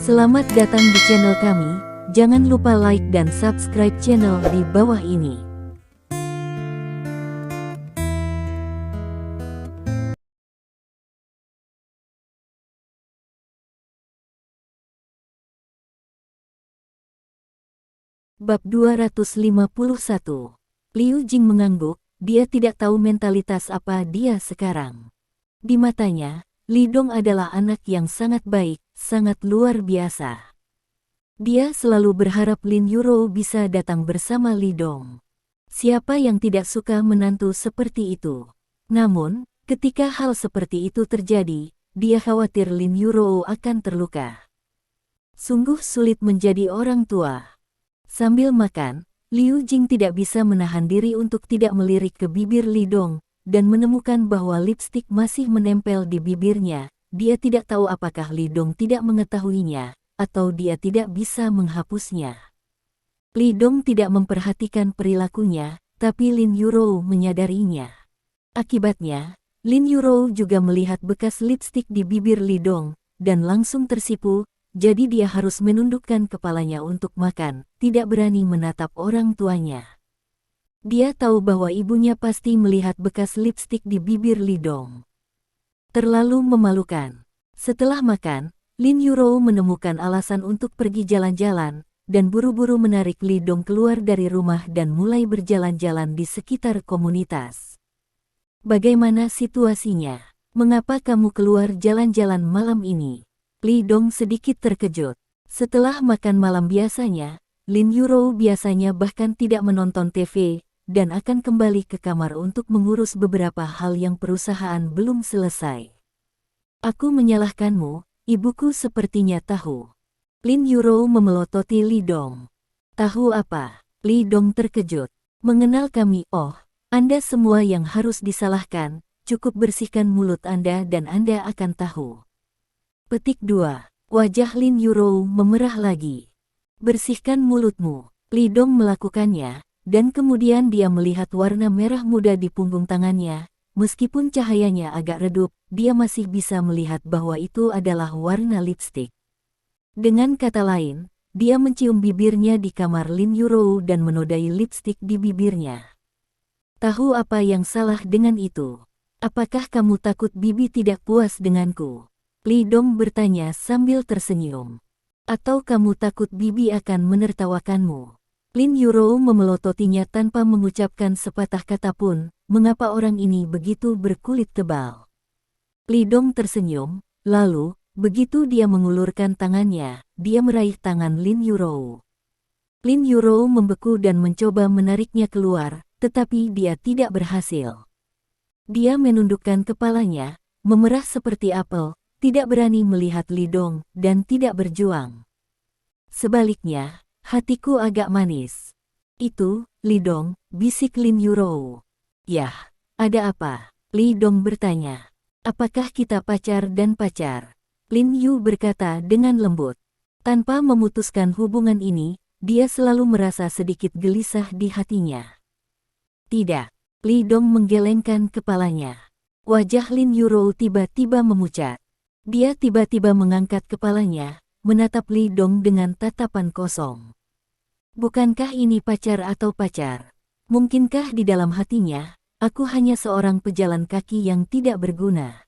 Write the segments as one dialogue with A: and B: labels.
A: Selamat datang di channel kami, jangan lupa like dan subscribe channel di bawah ini. Bab 251. Liu Jing mengangguk, dia tidak tahu mentalitas apa dia sekarang. Di matanya, Li Dong adalah anak yang sangat baik, sangat luar biasa. Dia selalu berharap Lin Yurou bisa datang bersama Li Dong. Siapa yang tidak suka menantu seperti itu? Namun, ketika hal seperti itu terjadi, dia khawatir Lin Yurou akan terluka. Sungguh sulit menjadi orang tua. Sambil makan, Liu Jing tidak bisa menahan diri untuk tidak melirik ke bibir Li Dong, dan menemukan bahwa lipstik masih menempel di bibirnya. Dia tidak tahu apakah Li Dong tidak mengetahuinya, atau dia tidak bisa menghapusnya. Li Dong tidak memperhatikan perilakunya, tapi Lin Yurou menyadarinya. Akibatnya, Lin Yurou juga melihat bekas lipstik di bibir Li Dong, dan langsung tersipu, jadi dia harus menundukkan kepalanya untuk makan, tidak berani menatap orang tuanya. Dia tahu bahwa ibunya pasti melihat bekas lipstik di bibir Li Dong. Terlalu memalukan. Setelah makan, Lin Yurou menemukan alasan untuk pergi jalan-jalan, dan buru-buru menarik Li Dong keluar dari rumah dan mulai berjalan-jalan di sekitar komunitas. Bagaimana situasinya? Mengapa kamu keluar jalan-jalan malam ini? Li Dong sedikit terkejut. Setelah makan malam biasanya, Lin Yurou biasanya bahkan tidak menonton TV, dan akan kembali ke kamar untuk mengurus beberapa hal yang perusahaan belum selesai. Aku menyalahkanmu. Ibuku sepertinya tahu. Lin Yurou memelototi Li Dong. Tahu apa? Li Dong terkejut. Mengenal kami, oh, Anda semua yang harus disalahkan, cukup bersihkan mulut Anda dan Anda akan tahu. Petik 2. Wajah Lin Yurou memerah lagi. Bersihkan mulutmu. Li Dong melakukannya, dan kemudian dia melihat warna merah muda di punggung tangannya. Meskipun cahayanya agak redup, dia masih bisa melihat bahwa itu adalah warna lipstik. Dengan kata lain, dia mencium bibirnya di kamar Lin Yurou dan menodai lipstik di bibirnya. Tahu apa yang salah dengan itu? Apakah kamu takut bibi tidak puas denganku? Li Dong bertanya sambil tersenyum. Atau kamu takut bibi akan menertawakanmu? Lin Yurou memelototinya tanpa mengucapkan sepatah kata pun. Mengapa orang ini begitu berkulit tebal? Li Dong tersenyum, lalu, begitu dia mengulurkan tangannya, dia meraih tangan Lin Yurou. Lin Yurou membeku dan mencoba menariknya keluar, tetapi dia tidak berhasil. Dia menundukkan kepalanya, memerah seperti apel, tidak berani melihat Li Dong, dan tidak berjuang. Sebaliknya, hatiku agak manis. Itu, Li Dong, bisik Lin Yurou. Yah, ada apa? Li Dong bertanya. Apakah kita pacar dan pacar? Lin Yu berkata dengan lembut. Tanpa memutuskan hubungan ini, dia selalu merasa sedikit gelisah di hatinya. Tidak. Li Dong menggelengkan kepalanya. Wajah Lin Yurou tiba-tiba memucat. Dia tiba-tiba mengangkat kepalanya, menatap Li Dong dengan tatapan kosong. Bukankah ini pacar atau pacar? Mungkinkah di dalam hatinya, aku hanya seorang pejalan kaki yang tidak berguna?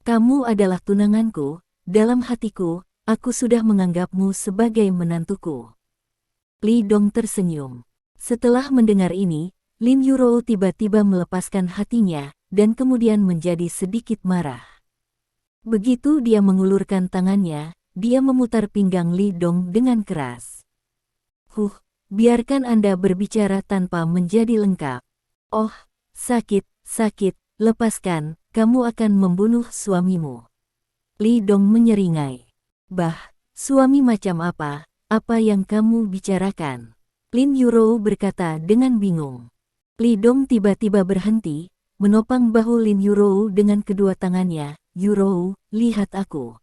A: Kamu adalah tunanganku, dalam hatiku, aku sudah menganggapmu sebagai menantuku. Li Dong tersenyum. Setelah mendengar ini, Lin Yurou tiba-tiba melepaskan hatinya, dan kemudian menjadi sedikit marah. Begitu dia mengulurkan tangannya, dia memutar pinggang Li Dong dengan keras. Biarkan Anda berbicara tanpa menjadi lengkap. Oh, sakit, lepaskan, kamu akan membunuh suamimu. Li Dong menyeringai. Bah, suami macam apa yang kamu bicarakan? Lin Yurou berkata dengan bingung. Li Dong tiba-tiba berhenti, menopang bahu Lin Yurou dengan kedua tangannya. Yurou, lihat aku.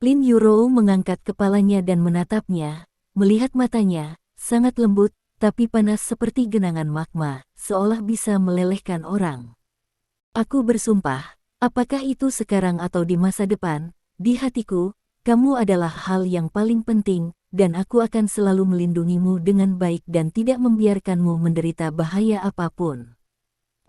A: Lin Yurou mengangkat kepalanya dan menatapnya, melihat matanya, sangat lembut, tapi panas seperti genangan magma, seolah bisa melelehkan orang. Aku bersumpah, apakah itu sekarang atau di masa depan, di hatiku, kamu adalah hal yang paling penting, dan aku akan selalu melindungimu dengan baik dan tidak membiarkanmu menderita bahaya apapun.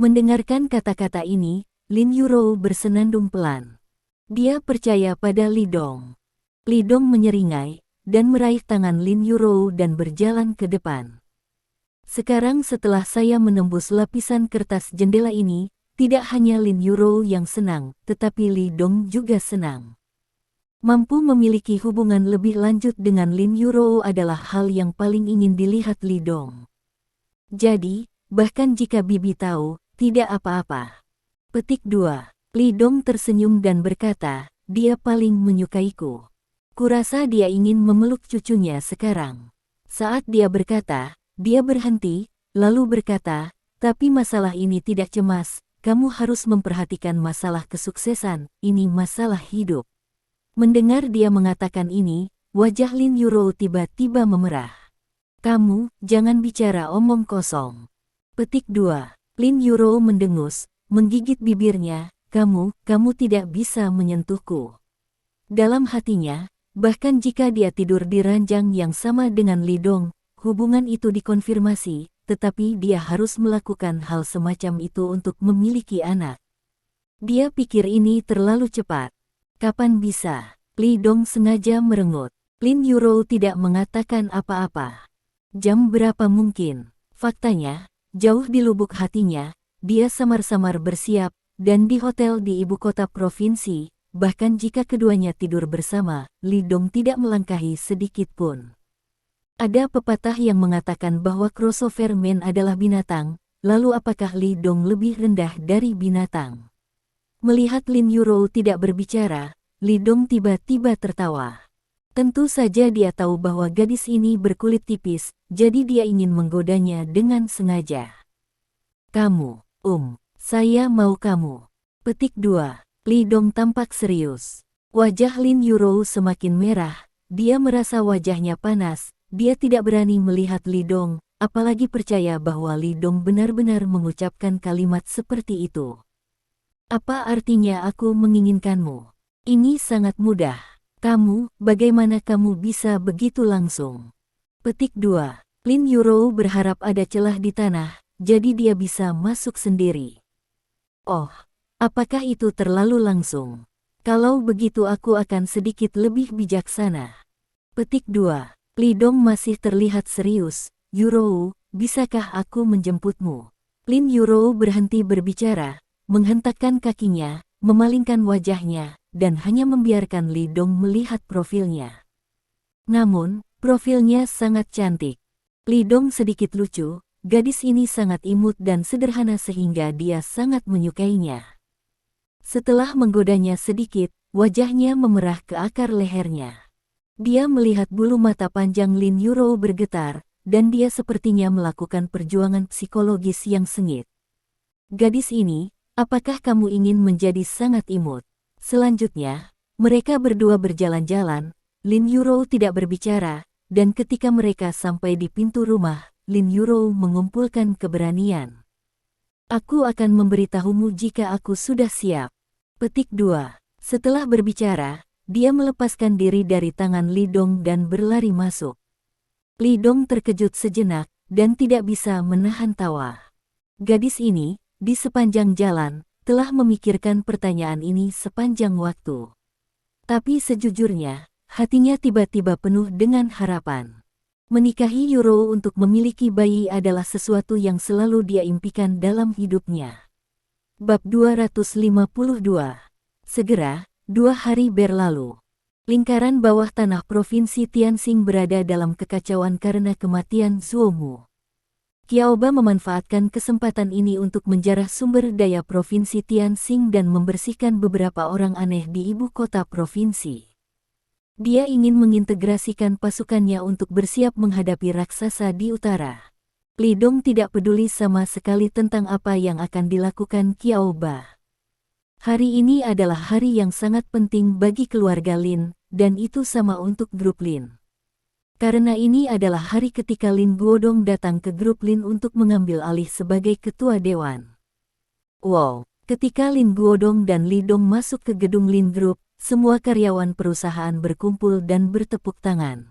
A: Mendengarkan kata-kata ini, Lin Yurou bersenandung pelan. Dia percaya pada Li Dong. Li Dong menyeringai, dan meraih tangan Lin Yurou dan berjalan ke depan. Sekarang setelah saya menembus lapisan kertas jendela ini, tidak hanya Lin Yurou yang senang, tetapi Li Dong juga senang. Mampu memiliki hubungan lebih lanjut dengan Lin Yurou adalah hal yang paling ingin dilihat Li Dong. Jadi, bahkan jika bibi tahu, tidak apa-apa. Petik 2. Li Dong tersenyum dan berkata, dia paling menyukaiku. Kurasa dia ingin memeluk cucunya sekarang. Saat dia berkata, dia berhenti, lalu berkata, tapi masalah ini tidak cemas, kamu harus memperhatikan masalah kesuksesan, ini masalah hidup. Mendengar dia mengatakan ini, wajah Lin Yurou tiba-tiba memerah. Kamu, jangan bicara omong kosong. Petik 2. Lin Yurou mendengus, menggigit bibirnya, kamu tidak bisa menyentuhku. Dalam hatinya, bahkan jika dia tidur di ranjang yang sama dengan Li Dong, hubungan itu dikonfirmasi, tetapi dia harus melakukan hal semacam itu untuk memiliki anak. Dia pikir ini terlalu cepat. Kapan bisa? Li Dong sengaja merengut. Lin Yurou tidak mengatakan apa-apa. Jam berapa mungkin? Faktanya, jauh di lubuk hatinya, dia samar-samar bersiap, dan di hotel di ibu kota provinsi, bahkan jika keduanya tidur bersama, Li Dong tidak melangkahi sedikit pun. Ada pepatah yang mengatakan bahwa crossover man adalah binatang, lalu apakah Li Dong lebih rendah dari binatang? Melihat Lin Yurou tidak berbicara, Li Dong tiba-tiba tertawa. Tentu saja dia tahu bahwa gadis ini berkulit tipis, jadi dia ingin menggodanya dengan sengaja. Kamu, saya mau kamu. Petik 2. Li Dong tampak serius. Wajah Lin Yurou semakin merah, dia merasa wajahnya panas. Dia tidak berani melihat Li Dong, apalagi percaya bahwa Li Dong benar-benar mengucapkan kalimat seperti itu. Apa artinya aku menginginkanmu? Ini sangat mudah. Kamu, bagaimana kamu bisa begitu langsung? Petik 2. Lin Yurou berharap ada celah di tanah, jadi dia bisa masuk sendiri. Oh, apakah itu terlalu langsung? Kalau begitu aku akan sedikit lebih bijaksana. Petik 2. Li Dong masih terlihat serius. Yurou, bisakah aku menjemputmu? Lin Yurou berhenti berbicara, menghentakkan kakinya, memalingkan wajahnya, dan hanya membiarkan Li Dong melihat profilnya. Namun, profilnya sangat cantik. Li Dong sedikit lucu, gadis ini sangat imut dan sederhana sehingga dia sangat menyukainya. Setelah menggodanya sedikit, wajahnya memerah ke akar lehernya. Dia melihat bulu mata panjang Lin Yurou bergetar, dan dia sepertinya melakukan perjuangan psikologis yang sengit. Gadis ini, apakah kamu ingin menjadi sangat imut? Selanjutnya, mereka berdua berjalan-jalan, Lin Yurou tidak berbicara, dan ketika mereka sampai di pintu rumah, Lin Yurou mengumpulkan keberanian. Aku akan memberitahumu jika aku sudah siap. Petik 2. Setelah berbicara, dia melepaskan diri dari tangan Li Dong dan berlari masuk. Li Dong terkejut sejenak, dan tidak bisa menahan tawa. Gadis ini, di sepanjang jalan, telah memikirkan pertanyaan ini sepanjang waktu. Tapi sejujurnya, hatinya tiba-tiba penuh dengan harapan. Menikahi Yurou untuk memiliki bayi adalah sesuatu yang selalu dia impikan dalam hidupnya. Bab 252. Segera, 2 hari berlalu. Lingkaran bawah tanah Provinsi Tianxing berada dalam kekacauan karena kematian Zhou Mu. Qiaoba memanfaatkan kesempatan ini untuk menjarah sumber daya Provinsi Tianxing dan membersihkan beberapa orang aneh di ibu kota provinsi. Dia ingin mengintegrasikan pasukannya untuk bersiap menghadapi raksasa di utara. Li Dong tidak peduli sama sekali tentang apa yang akan dilakukan Qiaoba. Hari ini adalah hari yang sangat penting bagi keluarga Lin, dan itu sama untuk grup Lin. Karena ini adalah hari ketika Lin Guodong datang ke grup Lin untuk mengambil alih sebagai ketua dewan. Wow, ketika Lin Guodong dan Li Dong masuk ke gedung Lin Group, semua karyawan perusahaan berkumpul dan bertepuk tangan.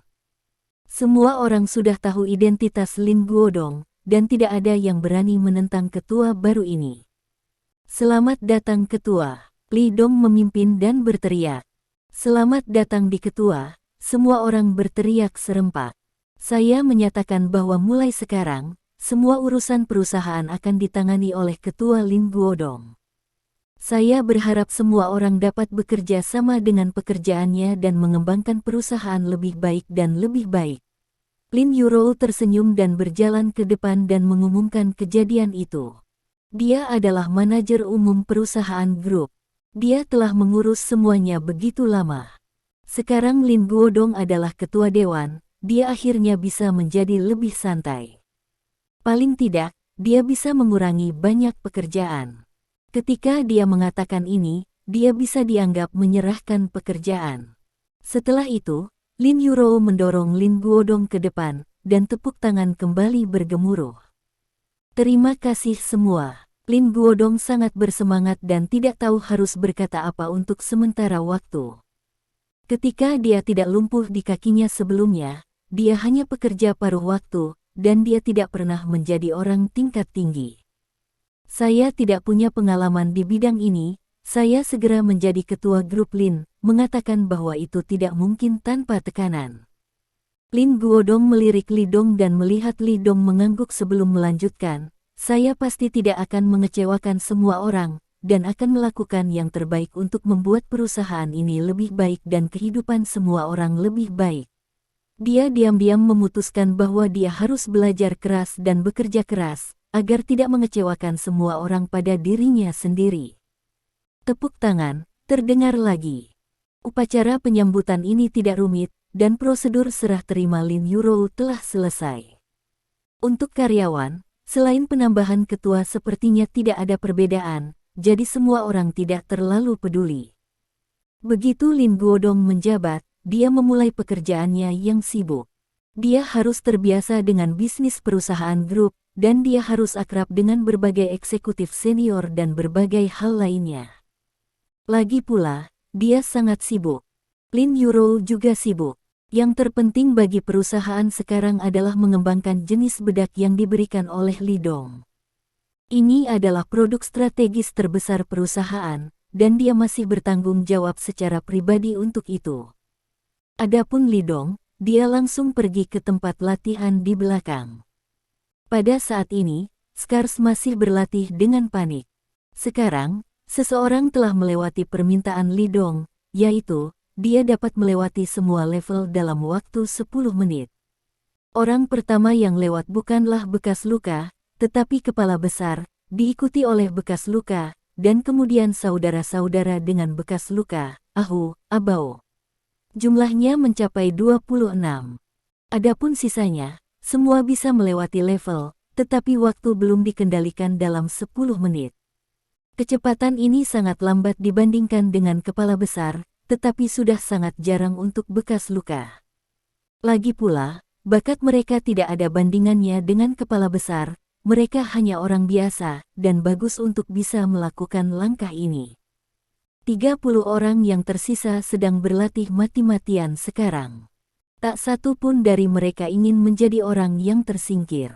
A: Semua orang sudah tahu identitas Lin Guodong, dan tidak ada yang berani menentang ketua baru ini. Selamat datang ketua, Li Dong memimpin dan berteriak. Selamat datang di ketua, semua orang berteriak serempak. Saya menyatakan bahwa mulai sekarang, semua urusan perusahaan akan ditangani oleh ketua Lin Guodong. Saya berharap semua orang dapat bekerja sama dengan pekerjaannya dan mengembangkan perusahaan lebih baik dan lebih baik. Lin Yurou tersenyum dan berjalan ke depan dan mengumumkan kejadian itu. Dia adalah manajer umum perusahaan grup. Dia telah mengurus semuanya begitu lama. Sekarang Lin Guodong adalah ketua dewan, dia akhirnya bisa menjadi lebih santai. Paling tidak, dia bisa mengurangi banyak pekerjaan. Ketika dia mengatakan ini, dia bisa dianggap menyerahkan pekerjaan. Setelah itu, Lin Yurou mendorong Lin Guodong ke depan, dan tepuk tangan kembali bergemuruh. Terima kasih semua. Lin Guodong sangat bersemangat dan tidak tahu harus berkata apa untuk sementara waktu. Ketika dia tidak lumpuh di kakinya sebelumnya, dia hanya pekerja paruh waktu, dan dia tidak pernah menjadi orang tingkat tinggi. Saya tidak punya pengalaman di bidang ini, saya segera menjadi ketua grup Lin, mengatakan bahwa itu tidak mungkin tanpa tekanan. Lin Guodong melirik Li Dong dan melihat Li Dong mengangguk sebelum melanjutkan, saya pasti tidak akan mengecewakan semua orang, dan akan melakukan yang terbaik untuk membuat perusahaan ini lebih baik dan kehidupan semua orang lebih baik. Dia diam-diam memutuskan bahwa dia harus belajar keras dan bekerja keras, agar tidak mengecewakan semua orang pada dirinya sendiri. Tepuk tangan, terdengar lagi. Upacara penyambutan ini tidak rumit, dan prosedur serah terima Lin Yurou telah selesai. Untuk karyawan, selain penambahan ketua sepertinya tidak ada perbedaan, jadi semua orang tidak terlalu peduli. Begitu Lin Guodong menjabat, dia memulai pekerjaannya yang sibuk. Dia harus terbiasa dengan bisnis perusahaan grup, dan dia harus akrab dengan berbagai eksekutif senior dan berbagai hal lainnya. Lagi pula, dia sangat sibuk. Lin Yurou juga sibuk. Yang terpenting bagi perusahaan sekarang adalah mengembangkan jenis bedak yang diberikan oleh Li Dong. Ini adalah produk strategis terbesar perusahaan, dan dia masih bertanggung jawab secara pribadi untuk itu. Adapun Li Dong, dia langsung pergi ke tempat latihan di belakang. Pada saat ini, Scars masih berlatih dengan panik. Sekarang, seseorang telah melewati permintaan Li Dong, yaitu, dia dapat melewati semua level dalam waktu 10 menit. Orang pertama yang lewat bukanlah bekas luka, tetapi kepala besar, diikuti oleh bekas luka, dan kemudian saudara-saudara dengan bekas luka, Ahu, Abao. Jumlahnya mencapai 26. Adapun sisanya, semua bisa melewati level, tetapi waktu belum dikendalikan dalam 10 menit. Kecepatan ini sangat lambat dibandingkan dengan kepala besar, tetapi sudah sangat jarang untuk bekas luka. Lagi pula, bakat mereka tidak ada bandingannya dengan kepala besar, mereka hanya orang biasa, dan bagus untuk bisa melakukan langkah ini. 30 orang yang tersisa sedang berlatih mati-matian sekarang. Tak satu pun dari mereka ingin menjadi orang yang tersingkir.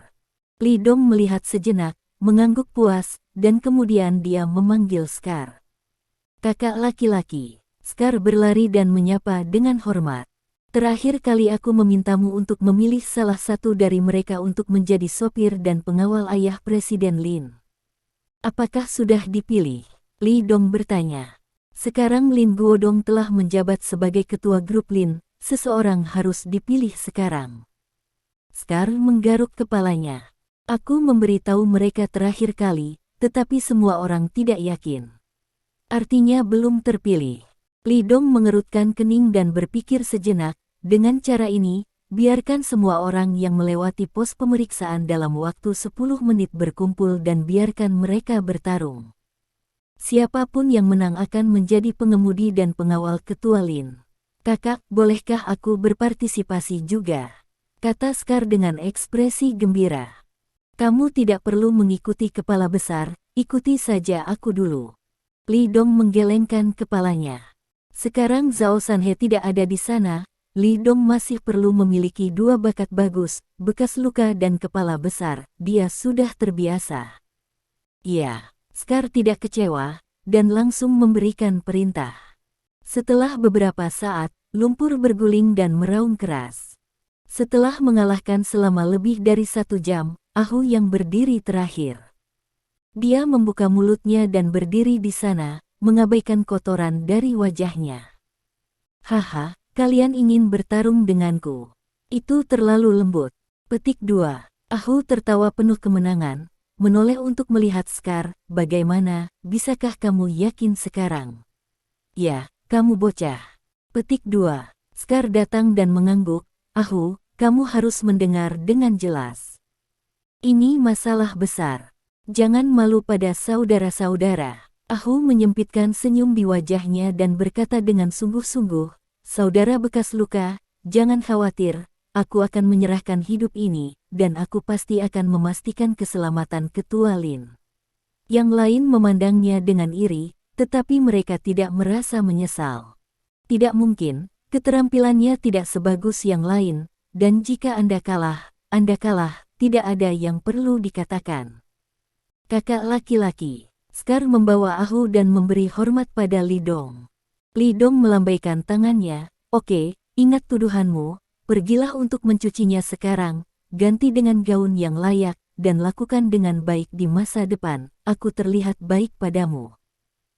A: Li Dong melihat sejenak, mengangguk puas, dan kemudian dia memanggil Scar. Kakak laki-laki. Scar berlari dan menyapa dengan hormat. Terakhir kali aku memintamu untuk memilih salah satu dari mereka untuk menjadi sopir dan pengawal ayah Presiden Lin. Apakah sudah dipilih? Li Dong bertanya. Sekarang Lin Guodong telah menjabat sebagai ketua grup Lin. Seseorang harus dipilih sekarang. Scar menggaruk kepalanya. Aku memberitahu mereka terakhir kali, tetapi semua orang tidak yakin. Artinya belum terpilih. Li Dong mengerutkan kening dan berpikir sejenak, dengan cara ini, biarkan semua orang yang melewati pos pemeriksaan dalam waktu 10 menit berkumpul dan biarkan mereka bertarung. Siapapun yang menang akan menjadi pengemudi dan pengawal ketua Lin. Kakak, bolehkah aku berpartisipasi juga? Kata Scar dengan ekspresi gembira. Kamu tidak perlu mengikuti kepala besar, ikuti saja aku dulu. Li Dong menggelengkan kepalanya. Sekarang Zhao Sanhe tidak ada di sana, Li Dong masih perlu memiliki dua bakat bagus, bekas luka dan kepala besar, dia sudah terbiasa. Ya, Scar tidak kecewa, dan langsung memberikan perintah. Setelah beberapa saat, lumpur berguling dan meraung keras. Setelah mengalahkan selama lebih dari 1 jam, Ahu yang berdiri terakhir. Dia membuka mulutnya dan berdiri di sana, mengabaikan kotoran dari wajahnya. Haha, kalian ingin bertarung denganku. Itu terlalu lembut. Petik 2. Ahu tertawa penuh kemenangan, menoleh untuk melihat Scar, bagaimana, bisakah kamu yakin sekarang? Ya, kamu bocah. Petik 2. Scar datang dan mengangguk, Ahu, kamu harus mendengar dengan jelas. Ini masalah besar. Jangan malu pada saudara-saudara. Ahu menyempitkan senyum di wajahnya dan berkata dengan sungguh-sungguh, saudara bekas luka, jangan khawatir, aku akan menyerahkan hidup ini, dan aku pasti akan memastikan keselamatan Ketua Lin. Yang lain memandangnya dengan iri, tetapi mereka tidak merasa menyesal. Tidak mungkin, keterampilannya tidak sebagus yang lain, dan jika Anda kalah, tidak ada yang perlu dikatakan. Kakak laki-laki, Scar membawa Ahu dan memberi hormat pada Li Dong. Li Dong melambaikan tangannya, oke, ingat tuduhanmu, pergilah untuk mencucinya sekarang, ganti dengan gaun yang layak, dan lakukan dengan baik di masa depan, aku terlihat baik padamu.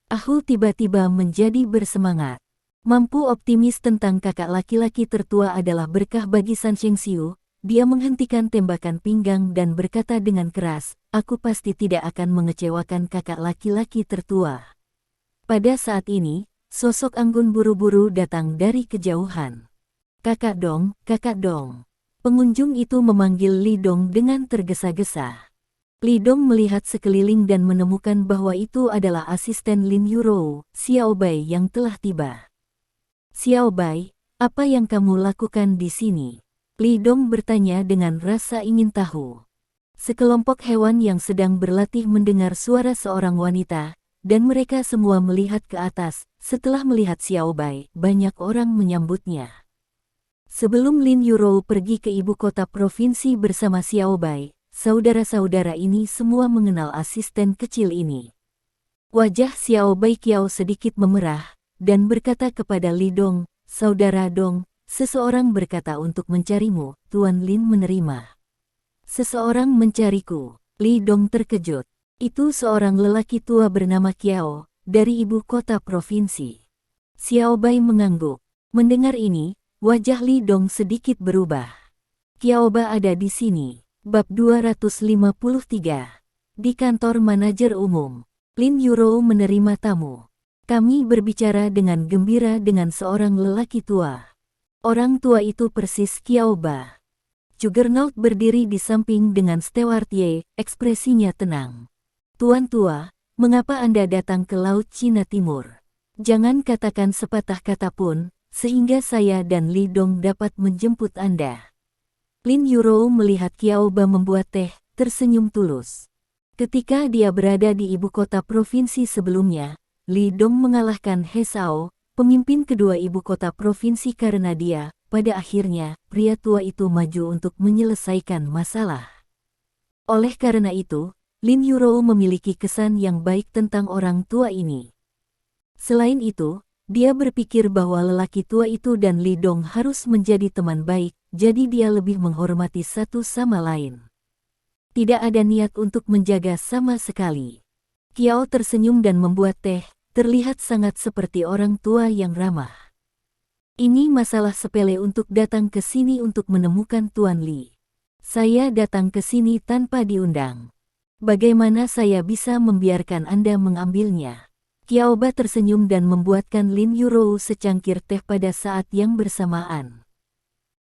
A: Ahu tiba-tiba menjadi bersemangat. Mampu optimis tentang kakak laki-laki tertua adalah berkah bagi San Shengxiu. Dia menghentikan tembakan pinggang dan berkata dengan keras, aku pasti tidak akan mengecewakan kakak laki-laki tertua. Pada saat ini, sosok Anggun buru-buru datang dari kejauhan. Kakak Dong, kakak Dong. Pengunjung itu memanggil Li Dong dengan tergesa-gesa. Li Dong melihat sekeliling dan menemukan bahwa itu adalah asisten Lin Yurou, Xiao Bai yang telah tiba. Xiao Bai, apa yang kamu lakukan di sini? Li Dong bertanya dengan rasa ingin tahu. Sekelompok hewan yang sedang berlatih mendengar suara seorang wanita, dan mereka semua melihat ke atas. Setelah melihat Xiao Bai, banyak orang menyambutnya. Sebelum Lin Yurou pergi ke ibu kota provinsi bersama Xiao Bai, saudara-saudara ini semua mengenal asisten kecil ini. Wajah Xiao Bai Kiao sedikit memerah, dan berkata kepada Li Dong, saudara Dong, seseorang berkata untuk mencarimu, Tuan Lin menerima. Seseorang mencariku. Li Dong terkejut. Itu seorang lelaki tua bernama Kiao, dari ibu kota provinsi. Xiao Bai mengangguk. Mendengar ini, wajah Li Dong sedikit berubah. Kiao Ba ada di sini. Bab 253. Di kantor manajer umum, Lin Yurou menerima tamu. Kami berbicara dengan gembira dengan seorang lelaki tua. Orang tua itu persis Kiao Ba. Juggernaut berdiri di samping dengan stewardye, ekspresinya tenang. Tuan tua, mengapa Anda datang ke Laut Cina Timur? Jangan katakan sepatah kata pun, sehingga saya dan Li Dong dapat menjemput Anda. Lin Yurou melihat Kiao Ba membuat teh, tersenyum tulus. Ketika dia berada di ibu kota provinsi sebelumnya, Li Dong mengalahkan He Sao, pemimpin kedua ibu kota provinsi karena dia, pada akhirnya, pria tua itu maju untuk menyelesaikan masalah. Oleh karena itu, Lin Yurou memiliki kesan yang baik tentang orang tua ini. Selain itu, dia berpikir bahwa lelaki tua itu dan Li Dong harus menjadi teman baik, jadi dia lebih menghormati satu sama lain. Tidak ada niat untuk menjaga sama sekali. Kiao tersenyum dan membuat teh, terlihat sangat seperti orang tua yang ramah. Ini masalah sepele untuk datang ke sini untuk menemukan Tuan Li. Saya datang ke sini tanpa diundang. Bagaimana saya bisa membiarkan Anda mengambilnya? Kiao Ba tersenyum dan membuatkan Lin Yurou secangkir teh pada saat yang bersamaan.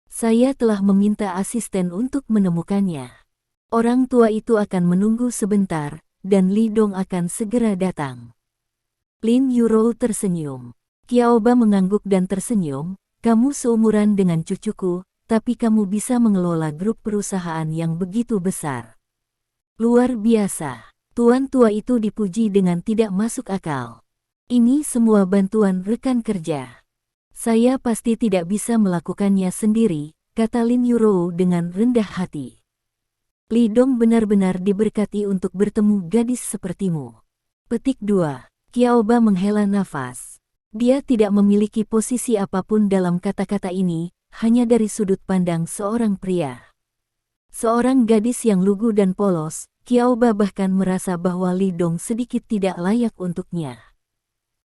A: Saya telah meminta asisten untuk menemukannya. Orang tua itu akan menunggu sebentar, dan Li Dong akan segera datang. Lin Yurou tersenyum. Kiao Ba mengangguk dan tersenyum, kamu seumuran dengan cucuku, tapi kamu bisa mengelola grup perusahaan yang begitu besar. Luar biasa. Tuan tua itu dipuji dengan tidak masuk akal. Ini semua bantuan rekan kerja. Saya pasti tidak bisa melakukannya sendiri, kata Lin Yurou dengan rendah hati. Li Dong benar-benar diberkati untuk bertemu gadis sepertimu. Petik 2. Qiaoba menghela nafas. Dia tidak memiliki posisi apapun dalam kata-kata ini, hanya dari sudut pandang seorang pria. Seorang gadis yang lugu dan polos, Qiaoba bahkan merasa bahwa Li Dong sedikit tidak layak untuknya.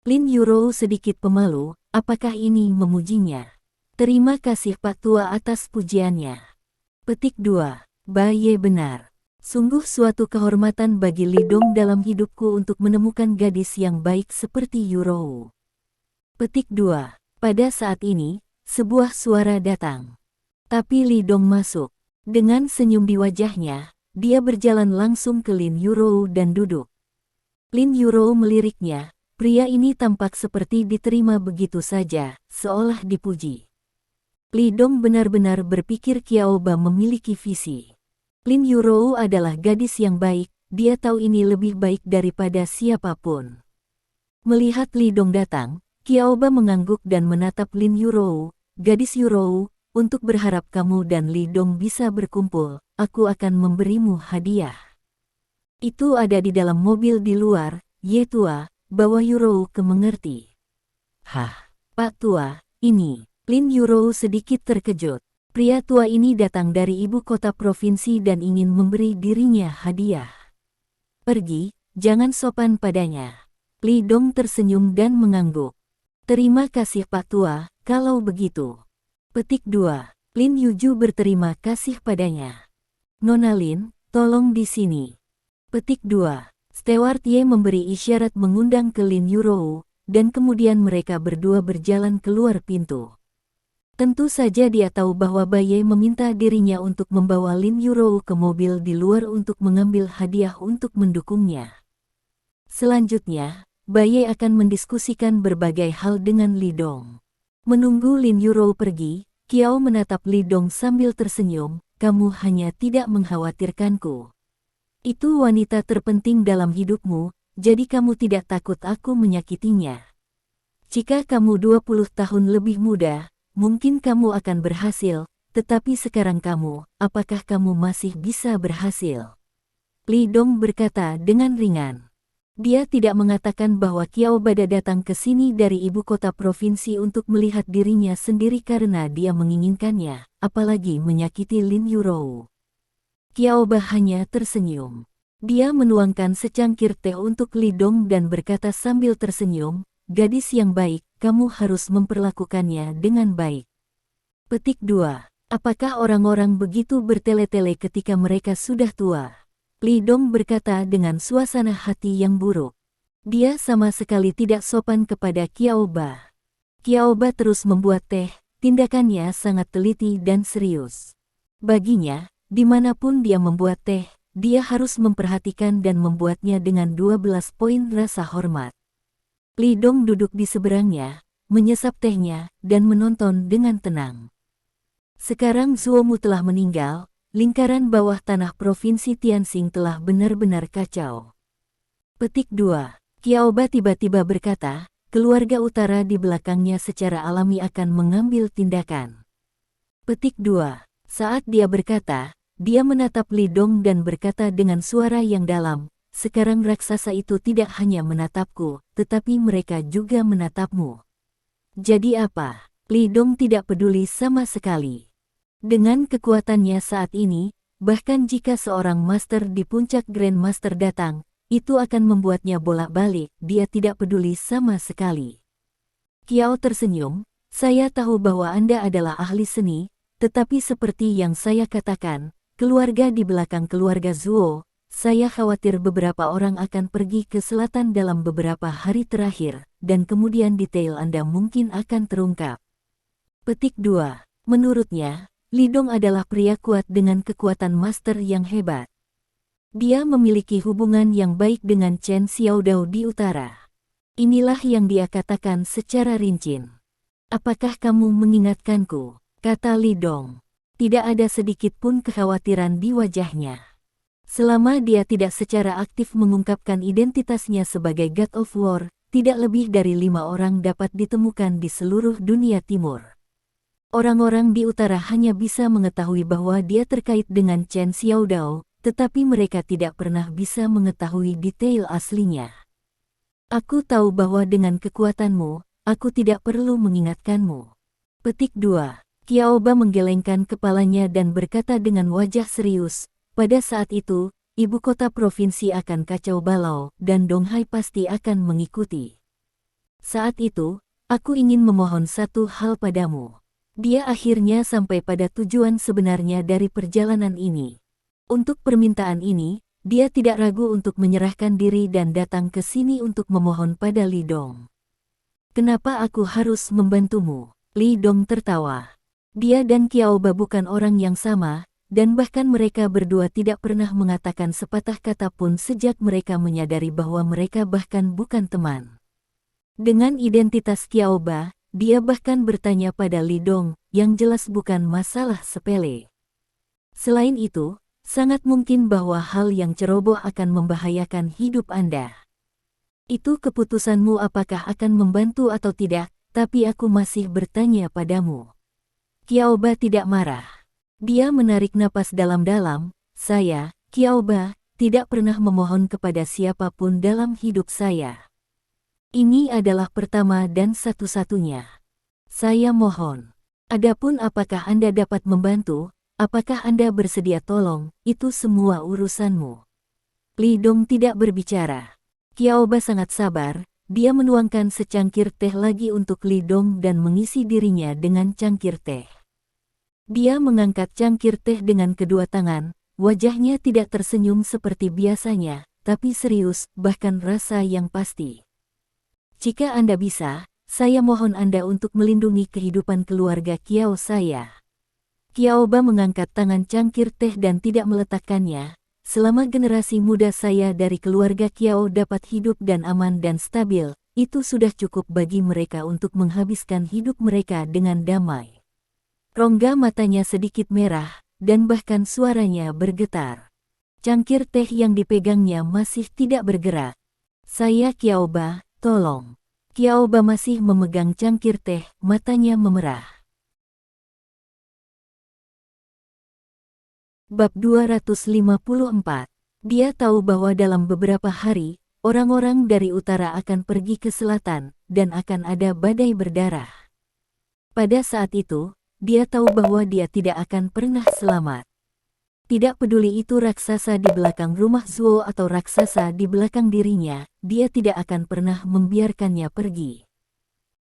A: Lin Yurou sedikit pemalu, apakah ini memujinya? Terima kasih Pak Tua atas pujiannya. Petik 2. Baye benar. Sungguh suatu kehormatan bagi Li Dong dalam hidupku untuk menemukan gadis yang baik seperti Yurou. Petik 2. Pada saat ini, sebuah suara datang. Tapi Li Dong masuk. Dengan senyum di wajahnya, dia berjalan langsung ke Lin Yurou dan duduk. Lin Yurou meliriknya, pria ini tampak seperti diterima begitu saja, seolah dipuji. Li Dong benar-benar berpikir Qiaoba memiliki visi. Lin Yurou adalah gadis yang baik, dia tahu ini lebih baik daripada siapapun. Melihat Li Dong datang, Qiaoba mengangguk dan menatap Lin Yurou. Gadis Yurou, untuk berharap kamu dan Li Dong bisa berkumpul, aku akan memberimu hadiah. Itu ada di dalam mobil di luar, Ye Tua, bawa Yurou ke mengerti. Hah, Pak Tua, ini. Lin Yurou sedikit terkejut. Pria tua ini datang dari ibu kota provinsi dan ingin memberi dirinya hadiah. Pergi, jangan sopan padanya. Li Dong tersenyum dan mengangguk. Terima kasih Pak Tua, kalau begitu. Petik 2. Lin Yuju berterima kasih padanya. Nona Lin, tolong di sini. Petik 2. Steward Ye memberi isyarat mengundang ke Lin Yurou, dan kemudian mereka berdua berjalan keluar pintu. Tentu saja dia tahu bahwa Baye meminta dirinya untuk membawa Lin Yurou ke mobil di luar untuk mengambil hadiah untuk mendukungnya. Selanjutnya, Baye akan mendiskusikan berbagai hal dengan Li Dong. Menunggu Lin Yurou pergi, Qiao menatap Li Dong sambil tersenyum, kamu hanya tidak mengkhawatirkanku. Itu wanita terpenting dalam hidupmu, jadi kamu tidak takut aku menyakitinya. Jika kamu 20 tahun lebih muda, mungkin kamu akan berhasil, tetapi sekarang kamu, apakah kamu masih bisa berhasil? Li Dong berkata dengan ringan. Dia tidak mengatakan bahwa Qiaoba datang ke sini dari ibu kota provinsi untuk melihat dirinya sendiri karena dia menginginkannya, apalagi menyakiti Lin Yurou. Qiaoba hanya tersenyum. Dia menuangkan secangkir teh untuk Li Dong dan berkata sambil tersenyum, gadis yang baik, kamu harus memperlakukannya dengan baik. Petik 2. Apakah orang-orang begitu bertele-tele ketika mereka sudah tua? Li Dong berkata dengan suasana hati yang buruk. Dia sama sekali tidak sopan kepada Qiaoba. Qiaoba terus membuat teh, tindakannya sangat teliti dan serius. Baginya, dimanapun dia membuat teh, dia harus memperhatikan dan membuatnya dengan 12 poin rasa hormat. Li Dong duduk di seberangnya, menyesap tehnya, dan menonton dengan tenang. Sekarang Zuomu telah meninggal, lingkaran bawah tanah Provinsi Tianxing telah benar-benar kacau. Petik 2. Qiaoba tiba-tiba berkata, keluarga utara di belakangnya secara alami akan mengambil tindakan. Petik 2. Saat dia berkata, dia menatap Li Dong dan berkata dengan suara yang dalam, sekarang raksasa itu tidak hanya menatapku, tetapi mereka juga menatapmu. Jadi apa? Li Dong tidak peduli sama sekali. Dengan kekuatannya saat ini, bahkan jika seorang master di puncak Grandmaster datang, itu akan membuatnya bolak-balik, dia tidak peduli sama sekali. Qiao tersenyum, saya tahu bahwa Anda adalah ahli seni, tetapi seperti yang saya katakan, keluarga di belakang keluarga Zuo, saya khawatir beberapa orang akan pergi ke selatan dalam beberapa hari terakhir, dan kemudian detail Anda mungkin akan terungkap. Petik 2. Menurutnya, Li Dong adalah pria kuat dengan kekuatan master yang hebat. Dia memiliki hubungan yang baik dengan Chen Xiaodao di utara. Inilah yang dia katakan secara rinci. Apakah kamu mengingatkanku? Kata Li Dong. Tidak ada sedikit pun kekhawatiran di wajahnya. Selama dia tidak secara aktif mengungkapkan identitasnya sebagai God of War, tidak lebih dari 5 orang dapat ditemukan di seluruh dunia timur. Orang-orang di utara hanya bisa mengetahui bahwa dia terkait dengan Chen Xiaodao, tetapi mereka tidak pernah bisa mengetahui detail aslinya. Aku tahu bahwa dengan kekuatanmu, aku tidak perlu mengingatkanmu. Petik 2. Qiaoba menggelengkan kepalanya dan berkata dengan wajah serius, pada saat itu, ibu kota provinsi akan kacau balau, dan Donghai pasti akan mengikuti. Saat itu, aku ingin memohon satu hal padamu. Dia akhirnya sampai pada tujuan sebenarnya dari perjalanan ini. Untuk permintaan ini, dia tidak ragu untuk menyerahkan diri dan datang ke sini untuk memohon pada Li Dong. Kenapa aku harus membantumu? Li Dong tertawa. Dia dan Qiaoba bukan orang yang sama, dan bahkan mereka berdua tidak pernah mengatakan sepatah kata pun sejak mereka menyadari bahwa mereka bahkan bukan teman. Dengan identitas Qiaoba, dia bahkan bertanya pada Li Dong, yang jelas bukan masalah sepele. Selain itu, sangat mungkin bahwa hal yang ceroboh akan membahayakan hidup Anda. Itu keputusanmu apakah akan membantu atau tidak, tapi aku masih bertanya padamu. Qiaoba tidak marah. Dia menarik napas dalam-dalam, saya, Qiaoba, tidak pernah memohon kepada siapapun dalam hidup saya. Ini adalah pertama dan satu-satunya. Saya mohon. Adapun apakah Anda dapat membantu, apakah Anda bersedia tolong, itu semua urusanmu. Li Dong tidak berbicara. Qiaoba sangat sabar, dia menuangkan secangkir teh lagi untuk Li Dong dan mengisi dirinya dengan cangkir teh. Dia mengangkat cangkir teh dengan kedua tangan, wajahnya tidak tersenyum seperti biasanya, tapi serius, bahkan rasa yang pasti. Jika Anda bisa, saya mohon Anda untuk melindungi kehidupan keluarga Qiao saya. Qiaoba mengangkat tangan cangkir teh dan tidak meletakkannya. Selama generasi muda saya dari keluarga Qiao dapat hidup dan aman dan stabil, itu sudah cukup bagi mereka untuk menghabiskan hidup mereka dengan damai. Rongga matanya sedikit merah, dan bahkan suaranya bergetar. Cangkir teh yang dipegangnya masih tidak bergerak. Saya Qiaoba, tolong. Qiaoba masih memegang cangkir teh, matanya memerah. Bab 254. Dia tahu bahwa dalam beberapa hari, orang-orang dari utara akan pergi ke selatan, dan akan ada badai berdarah. Pada saat itu, dia tahu bahwa dia tidak akan pernah selamat. Tidak peduli itu raksasa di belakang rumah Zuo atau raksasa di belakang dirinya, dia tidak akan pernah membiarkannya pergi.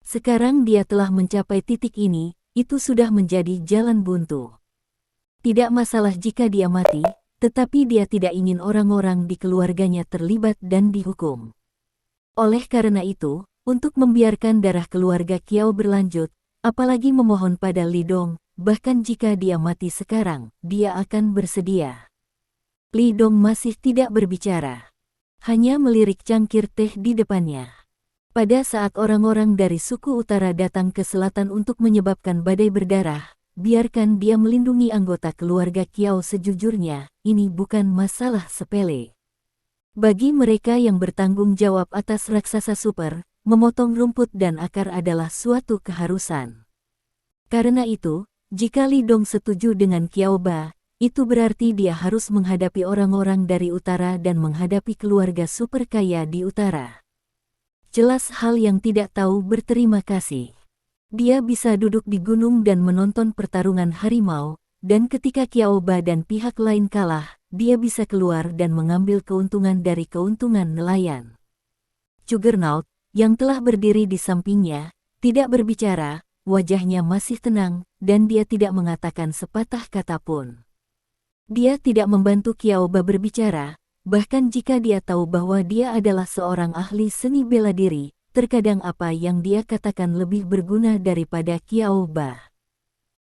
A: Sekarang dia telah mencapai titik ini, itu sudah menjadi jalan buntu. Tidak masalah jika dia mati, tetapi dia tidak ingin orang-orang di keluarganya terlibat dan dihukum. Oleh karena itu, untuk membiarkan darah keluarga Qiao berlanjut, apalagi memohon pada Li Dong, bahkan jika dia mati sekarang, dia akan bersedia. Li Dong masih tidak berbicara. Hanya melirik cangkir teh di depannya. Pada saat orang-orang dari suku utara datang ke selatan untuk menyebabkan badai berdarah, biarkan dia melindungi anggota keluarga Qiao sejujurnya, ini bukan masalah sepele. Bagi mereka yang bertanggung jawab atas raksasa super, memotong rumput dan akar adalah suatu keharusan. Karena itu, jika Li Dong setuju dengan Qiaoba, itu berarti dia harus menghadapi orang-orang dari utara dan menghadapi keluarga super kaya di utara. Jelas hal yang tidak tahu berterima kasih. Dia bisa duduk di gunung dan menonton pertarungan harimau, dan ketika Qiaoba dan pihak lain kalah, dia bisa keluar dan mengambil keuntungan dari keuntungan nelayan. Juggernaut, yang telah berdiri di sampingnya, tidak berbicara. Wajahnya masih tenang, dan dia tidak mengatakan sepatah kata pun. Dia tidak membantu Qiaoba berbicara, bahkan jika dia tahu bahwa dia adalah seorang ahli seni bela diri, terkadang apa yang dia katakan lebih berguna daripada Qiaoba.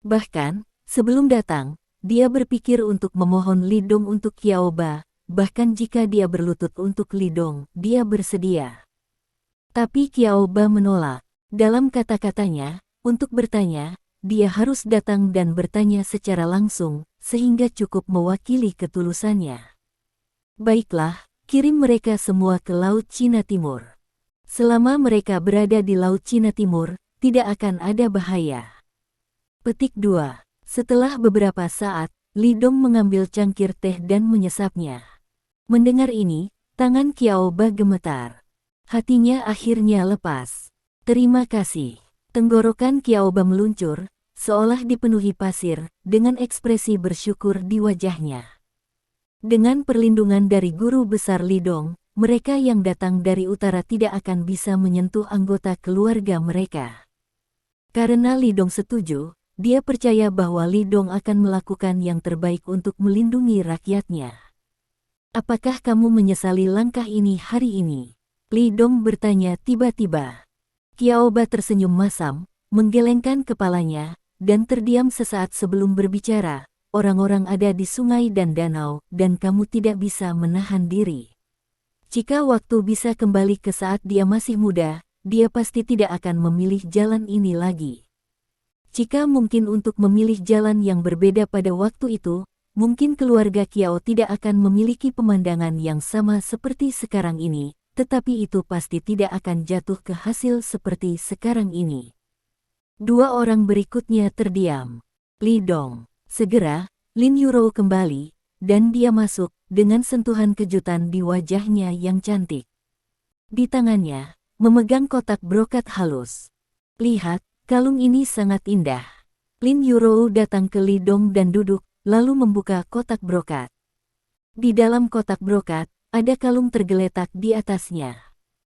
A: Bahkan, sebelum datang, dia berpikir untuk memohon Li Dong untuk Qiaoba, bahkan jika dia berlutut untuk Li Dong, dia bersedia. Tapi Qiaoba menolak. Dalam kata-katanya, untuk bertanya, dia harus datang dan bertanya secara langsung, sehingga cukup mewakili ketulusannya. Baiklah, kirim mereka semua ke Laut Cina Timur. Selama mereka berada di Laut Cina Timur, tidak akan ada bahaya. Petik 2. Setelah beberapa saat, Li Dong mengambil cangkir teh dan menyesapnya. Mendengar ini, tangan Qiao Ba gemetar. Hatinya akhirnya lepas. Terima kasih. Tenggorokan Qiao Ba meluncur, seolah dipenuhi pasir, dengan ekspresi bersyukur di wajahnya. Dengan perlindungan dari guru besar Li Dong, mereka yang datang dari utara tidak akan bisa menyentuh anggota keluarga mereka. Karena Li Dong setuju, dia percaya bahwa Li Dong akan melakukan yang terbaik untuk melindungi rakyatnya. Apakah kamu menyesali langkah ini hari ini? Li Dong bertanya tiba-tiba. Qiao Ba tersenyum masam, menggelengkan kepalanya, dan terdiam sesaat sebelum berbicara. Orang-orang ada di sungai dan danau, dan kamu tidak bisa menahan diri. Jika waktu bisa kembali ke saat dia masih muda, dia pasti tidak akan memilih jalan ini lagi. Jika mungkin untuk memilih jalan yang berbeda pada waktu itu, mungkin keluarga Qiao tidak akan memiliki pemandangan yang sama seperti sekarang ini, tetapi itu pasti tidak akan jatuh ke hasil seperti sekarang ini. Dua orang berikutnya terdiam. Li Dong. Segera, Lin Yurou kembali, dan dia masuk dengan sentuhan kejutan di wajahnya yang cantik. Di tangannya, memegang kotak brokat halus. Lihat, kalung ini sangat indah. Lin Yurou datang ke Li Dong dan duduk, lalu membuka kotak brokat. Di dalam kotak brokat, ada kalung tergeletak di atasnya.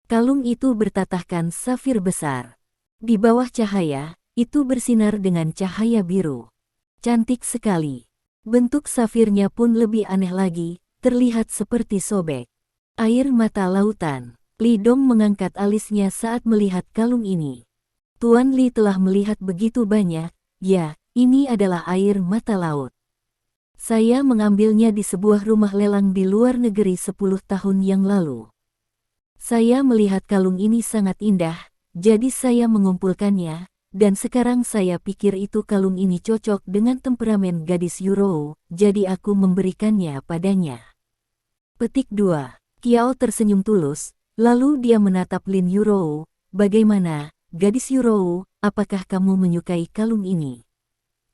A: Kalung itu bertatahkan safir besar. Di bawah cahaya, itu bersinar dengan cahaya biru. Cantik sekali. Bentuk safirnya pun lebih aneh lagi, terlihat seperti sobek. Air mata lautan. Li Dong mengangkat alisnya saat melihat kalung ini. Tuan Li telah melihat begitu banyak, ya, ini adalah air mata laut. Saya mengambilnya di sebuah rumah lelang di luar negeri 10 tahun yang lalu. Saya melihat kalung ini sangat indah, jadi saya mengumpulkannya. Dan sekarang saya pikir itu kalung ini cocok dengan temperamen gadis Yurou, jadi aku memberikannya padanya. Petik 2. Qiao tersenyum tulus, lalu dia menatap Lin Yurou. Bagaimana, gadis Yurou, apakah kamu menyukai kalung ini?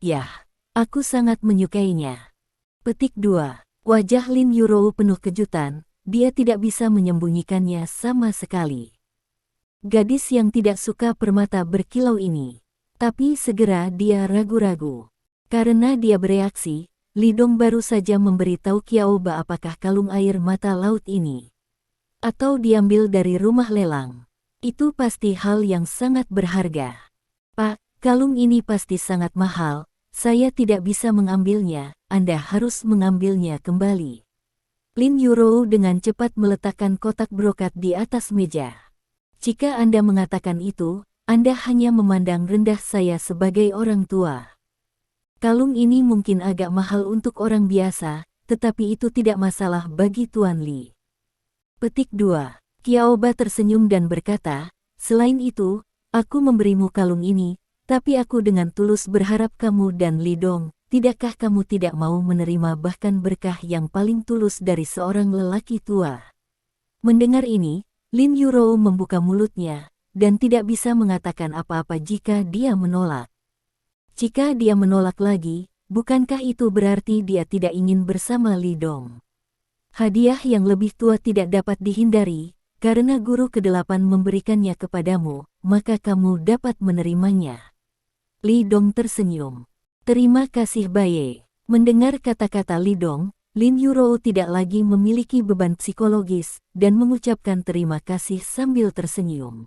A: Yah, aku sangat menyukainya. Petik 2. Wajah Lin Yurou penuh kejutan, dia tidak bisa menyembunyikannya sama sekali. Gadis yang tidak suka permata berkilau ini. Tapi segera dia ragu-ragu. Karena dia bereaksi, Li Dong baru saja memberitahu Qiao Ba apakah kalung air mata laut ini atau diambil dari rumah lelang. Itu pasti hal yang sangat berharga. Pak, kalung ini pasti sangat mahal, saya tidak bisa mengambilnya, Anda harus mengambilnya kembali. Lin Yurou dengan cepat meletakkan kotak brokat di atas meja. Jika Anda mengatakan itu, Anda hanya memandang rendah saya sebagai orang tua. Kalung ini mungkin agak mahal untuk orang biasa, tetapi itu tidak masalah bagi Tuan Li. Petik 2. Qiao Ba tersenyum dan berkata, selain itu, aku memberimu kalung ini, tapi aku dengan tulus berharap kamu dan Li Dong, tidakkah kamu tidak mau menerima bahkan berkah yang paling tulus dari seorang lelaki tua? Mendengar ini, Lin Yurou membuka mulutnya, dan tidak bisa mengatakan apa-apa jika dia menolak. Jika dia menolak lagi, bukankah itu berarti dia tidak ingin bersama Li Dong? Hadiah yang lebih tua tidak dapat dihindari, karena guru ke-8 memberikannya kepadamu, maka kamu dapat menerimanya. Li Dong tersenyum. Terima kasih Baye. Mendengar kata-kata Li Dong, Lin Yurou tidak lagi memiliki beban psikologis, dan mengucapkan terima kasih sambil tersenyum.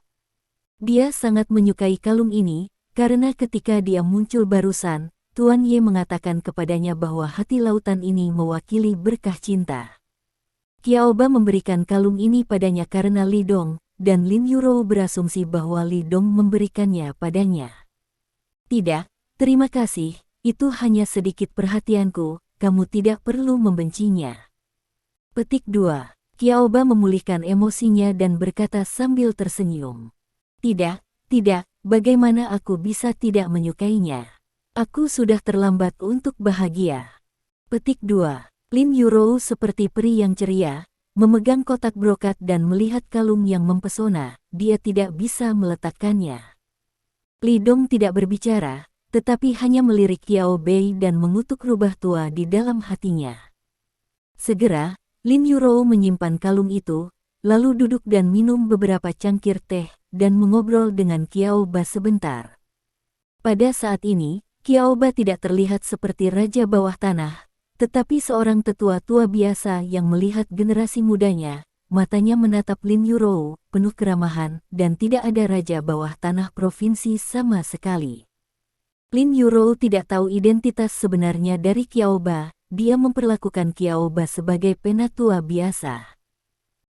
A: Dia sangat menyukai kalung ini, karena ketika dia muncul barusan, Tuan Ye mengatakan kepadanya bahwa hati lautan ini mewakili berkah cinta. Qiao Ba memberikan kalung ini padanya karena Li Dong, dan Lin Yurou berasumsi bahwa Li Dong memberikannya padanya. Tidak, terima kasih, itu hanya sedikit perhatianku. Kamu tidak perlu membencinya. Petik 2. Qiao Ba memulihkan emosinya dan berkata sambil tersenyum. Tidak, bagaimana aku bisa tidak menyukainya? Aku sudah terlambat untuk bahagia. Petik 2. Lin Yurou seperti peri yang ceria, memegang kotak brokat dan melihat kalung yang mempesona, dia tidak bisa meletakkannya. Li Dong tidak berbicara, tetapi hanya melirik Qiao Bei dan mengutuk rubah tua di dalam hatinya. Segera, Lin Yurou menyimpan kalung itu, lalu duduk dan minum beberapa cangkir teh, dan mengobrol dengan Qiao Ba sebentar. Pada saat ini, Qiao Ba tidak terlihat seperti raja bawah tanah, tetapi seorang tetua-tua biasa yang melihat generasi mudanya, matanya menatap Lin Yurou, penuh keramahan, dan tidak ada raja bawah tanah provinsi sama sekali. Lin Yurou tidak tahu identitas sebenarnya dari Qiao Ba, dia memperlakukan Qiao Ba sebagai penatua biasa.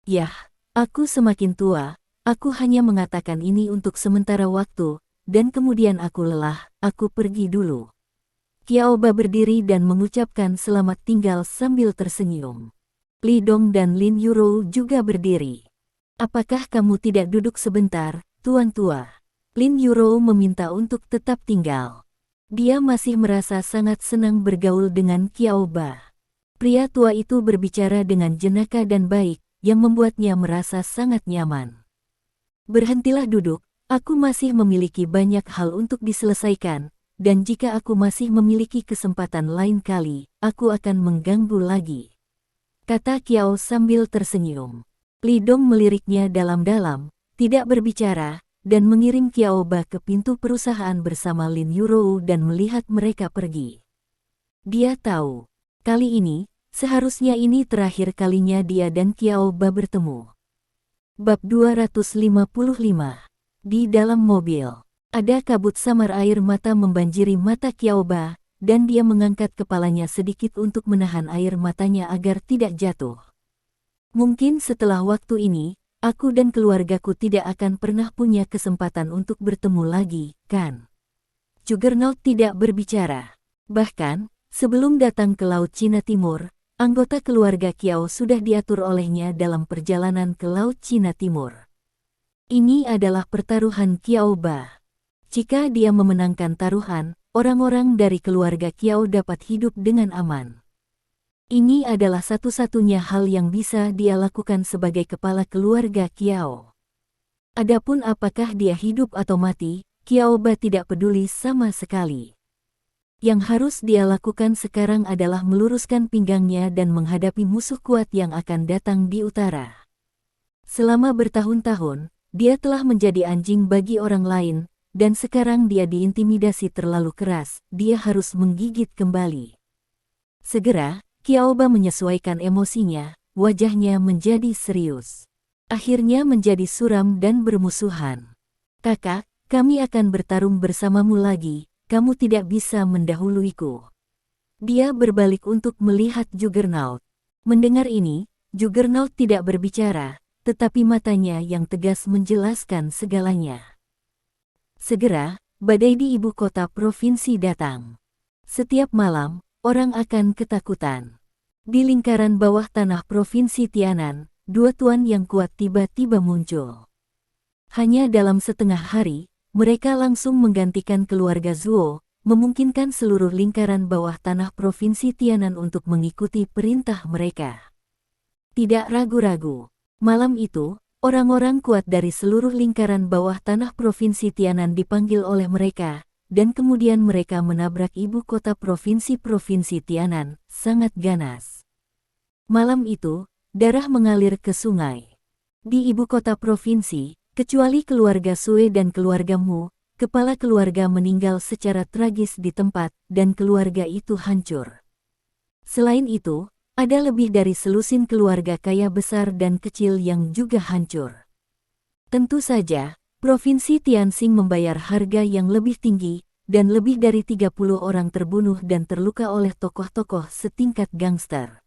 A: Yah, aku semakin tua, aku hanya mengatakan ini untuk sementara waktu, dan kemudian aku lelah, aku pergi dulu. Qiao Ba berdiri dan mengucapkan selamat tinggal sambil tersenyum. Li Dong dan Lin Yurou juga berdiri. Apakah kamu tidak duduk sebentar, tuan tua? Lin Yurou meminta untuk tetap tinggal. Dia masih merasa sangat senang bergaul dengan Qiao Ba. Pria tua itu berbicara dengan jenaka dan baik, yang membuatnya merasa sangat nyaman. Berhentilah duduk, aku masih memiliki banyak hal untuk diselesaikan, dan jika aku masih memiliki kesempatan lain kali, aku akan mengganggu lagi, kata Qiao sambil tersenyum. Li Dong meliriknya dalam-dalam, tidak berbicara, dan mengirim Qiao Ba ke pintu perusahaan bersama Lin Yurou dan melihat mereka pergi. Dia tahu, kali ini, seharusnya ini terakhir kalinya dia dan Qiao Ba bertemu. Bab 255. Di dalam mobil. Ada kabut samar air mata membanjiri mata Qiao Ba, dan dia mengangkat kepalanya sedikit untuk menahan air matanya agar tidak jatuh. Mungkin setelah waktu ini, aku dan keluargaku tidak akan pernah punya kesempatan untuk bertemu lagi, kan? Juggernaut tidak berbicara. Bahkan, sebelum datang ke Laut Cina Timur, anggota keluarga Qiao sudah diatur olehnya dalam perjalanan ke Laut Cina Timur. Ini adalah pertaruhan Qiao Ba. Jika dia memenangkan taruhan, orang-orang dari keluarga Qiao dapat hidup dengan aman. Ini adalah satu-satunya hal yang bisa dia lakukan sebagai kepala keluarga Qiao. Adapun apakah dia hidup atau mati, Qiao Ba tidak peduli sama sekali. Yang harus dia lakukan sekarang adalah meluruskan pinggangnya dan menghadapi musuh kuat yang akan datang di utara. Selama bertahun-tahun, dia telah menjadi anjing bagi orang lain, dan sekarang dia diintimidasi terlalu keras, dia harus menggigit kembali. Segera, Qiao Ba menyesuaikan emosinya, wajahnya menjadi serius. Akhirnya menjadi suram dan bermusuhan. Kakak, kami akan bertarung bersamamu lagi, kamu tidak bisa mendahuluiku. Dia berbalik untuk melihat Juggernaut. Mendengar ini, Juggernaut tidak berbicara, tetapi matanya yang tegas menjelaskan segalanya. Segera, badai di ibu kota provinsi datang. Setiap malam, orang akan ketakutan. Di lingkaran bawah tanah provinsi Tianan, dua tuan yang kuat tiba-tiba muncul. Hanya dalam setengah hari, mereka langsung menggantikan keluarga Zuo, memungkinkan seluruh lingkaran bawah tanah provinsi Tianan untuk mengikuti perintah mereka. Tidak ragu-ragu, malam itu, orang-orang kuat dari seluruh lingkaran bawah tanah provinsi Tianan dipanggil oleh mereka, dan kemudian mereka menabrak ibu kota provinsi Tianan, sangat ganas. Malam itu, darah mengalir ke sungai. Di ibu kota provinsi, kecuali keluarga Sue dan keluarga Mu, kepala keluarga meninggal secara tragis di tempat, dan keluarga itu hancur. Selain itu, ada lebih dari selusin keluarga kaya besar dan kecil yang juga hancur. Tentu saja, Provinsi Tianxing membayar harga yang lebih tinggi, dan lebih dari 30 orang terbunuh dan terluka oleh tokoh-tokoh setingkat gangster.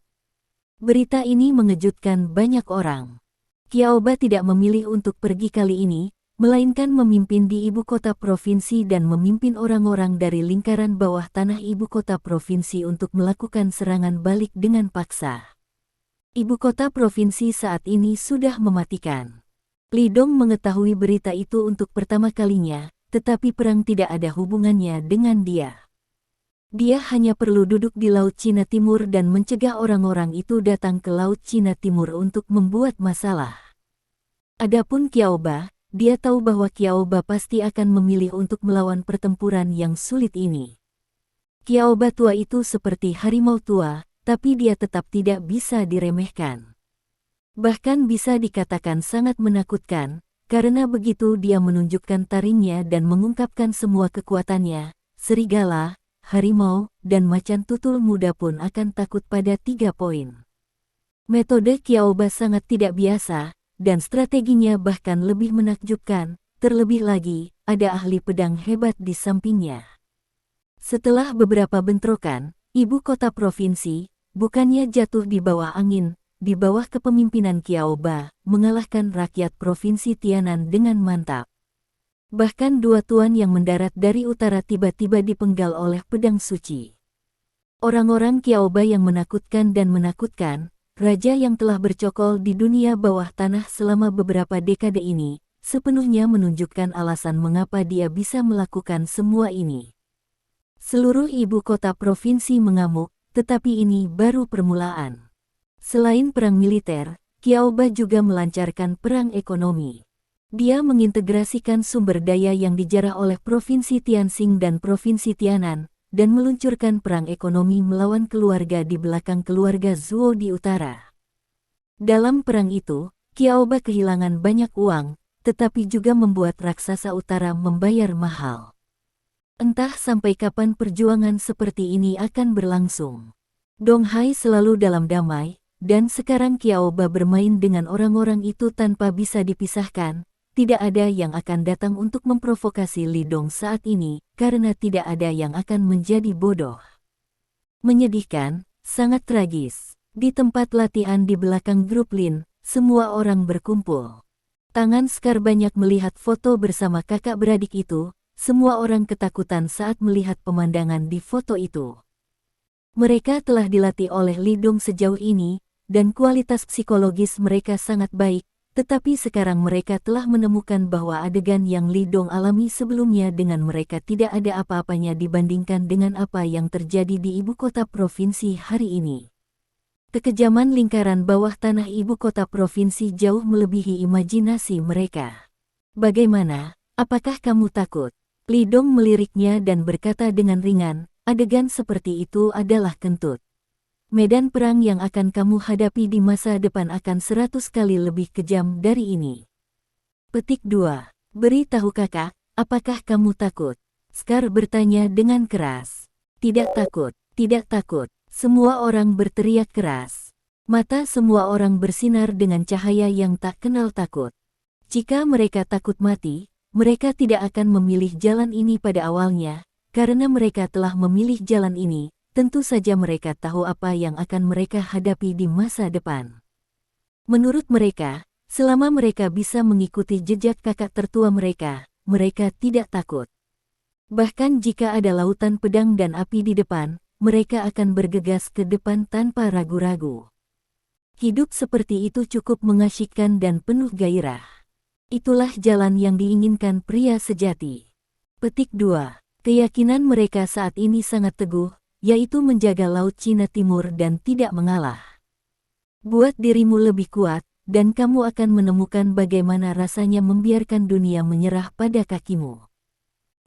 A: Berita ini mengejutkan banyak orang. Qiao Ba tidak memilih untuk pergi kali ini, melainkan memimpin di ibu kota provinsi dan memimpin orang-orang dari lingkaran bawah tanah ibu kota provinsi untuk melakukan serangan balik dengan paksa. Ibu kota provinsi saat ini sudah mematikan. Li Dong mengetahui berita itu untuk pertama kalinya, tetapi perang tidak ada hubungannya dengan dia. Dia hanya perlu duduk di Laut Cina Timur dan mencegah orang-orang itu datang ke Laut Cina Timur untuk membuat masalah. Adapun Qiaoba, dia tahu bahwa Qiaoba pasti akan memilih untuk melawan pertempuran yang sulit ini. Qiaoba tua itu seperti harimau tua, tapi dia tetap tidak bisa diremehkan. Bahkan bisa dikatakan sangat menakutkan, karena begitu dia menunjukkan taringnya dan mengungkapkan semua kekuatannya, serigala, harimau, dan macan tutul muda pun akan takut pada 3 poin. Metode Qiaoba sangat tidak biasa, dan strateginya bahkan lebih menakjubkan, terlebih lagi, ada ahli pedang hebat di sampingnya. Setelah beberapa bentrokan, ibu kota provinsi, bukannya jatuh di bawah angin, di bawah kepemimpinan Qiaoba, mengalahkan rakyat provinsi Tianan dengan mantap. Bahkan 2 tuan yang mendarat dari utara tiba-tiba dipenggal oleh pedang suci. Orang-orang Qiaoba yang menakutkan dan menakutkan, raja yang telah bercokol di dunia bawah tanah selama beberapa dekade ini, sepenuhnya menunjukkan alasan mengapa dia bisa melakukan semua ini. Seluruh ibu kota provinsi mengamuk, tetapi ini baru permulaan. Selain perang militer, Qiaoba juga melancarkan perang ekonomi. Dia mengintegrasikan sumber daya yang dijarah oleh Provinsi Tianxing dan Provinsi Tianan, dan meluncurkan perang ekonomi melawan keluarga di belakang keluarga Zhuo di utara. Dalam perang itu, Qiaoba kehilangan banyak uang, tetapi juga membuat raksasa utara membayar mahal. Entah sampai kapan perjuangan seperti ini akan berlangsung. Donghai selalu dalam damai, dan sekarang Qiaoba bermain dengan orang-orang itu tanpa bisa dipisahkan. Tidak ada yang akan datang untuk memprovokasi Li Dong saat ini, karena tidak ada yang akan menjadi bodoh. Menyedihkan, sangat tragis. Di tempat latihan di belakang grup Lin, semua orang berkumpul. Tangan Scar banyak melihat foto bersama kakak beradik itu, semua orang ketakutan saat melihat pemandangan di foto itu. Mereka telah dilatih oleh Li Dong sejauh ini, dan kualitas psikologis mereka sangat baik. Tetapi sekarang mereka telah menemukan bahwa adegan yang Li Dong alami sebelumnya dengan mereka tidak ada apa-apanya dibandingkan dengan apa yang terjadi di ibu kota provinsi hari ini. Kekejaman lingkaran bawah tanah ibu kota provinsi jauh melebihi imajinasi mereka. Bagaimana? Apakah kamu takut? Li Dong meliriknya dan berkata dengan ringan, adegan seperti itu adalah kentut. Medan perang yang akan kamu hadapi di masa depan akan 100 kali lebih kejam dari ini. Petik 2. Beri tahu kakak, apakah kamu takut? Scar bertanya dengan keras. Tidak takut, tidak takut. Semua orang berteriak keras. Mata semua orang bersinar dengan cahaya yang tak kenal takut. Jika mereka takut mati, mereka tidak akan memilih jalan ini pada awalnya, karena mereka telah memilih jalan ini. Tentu saja mereka tahu apa yang akan mereka hadapi di masa depan. Menurut mereka, selama mereka bisa mengikuti jejak kakak tertua mereka, mereka tidak takut. Bahkan jika ada lautan pedang dan api di depan, mereka akan bergegas ke depan tanpa ragu-ragu. Hidup seperti itu cukup mengasyikkan dan penuh gairah. Itulah jalan yang diinginkan pria sejati. Petik 2. Keyakinan mereka saat ini sangat teguh, yaitu menjaga Laut Cina Timur dan tidak mengalah. Buat dirimu lebih kuat, dan kamu akan menemukan bagaimana rasanya membiarkan dunia menyerah pada kakimu.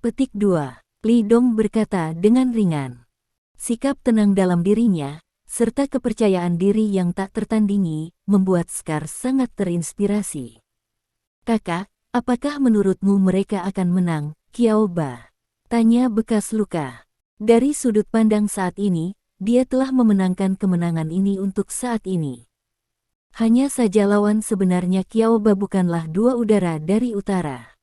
A: Petik 2. Li Dong berkata dengan ringan. Sikap tenang dalam dirinya, serta kepercayaan diri yang tak tertandingi, membuat Scar sangat terinspirasi. Kakak, apakah menurutmu mereka akan menang, Qiaoba? Tanya bekas luka. Dari sudut pandang saat ini, dia telah memenangkan kemenangan ini untuk saat ini. Hanya saja lawan sebenarnya Qiaoba bukanlah 2 udara dari utara.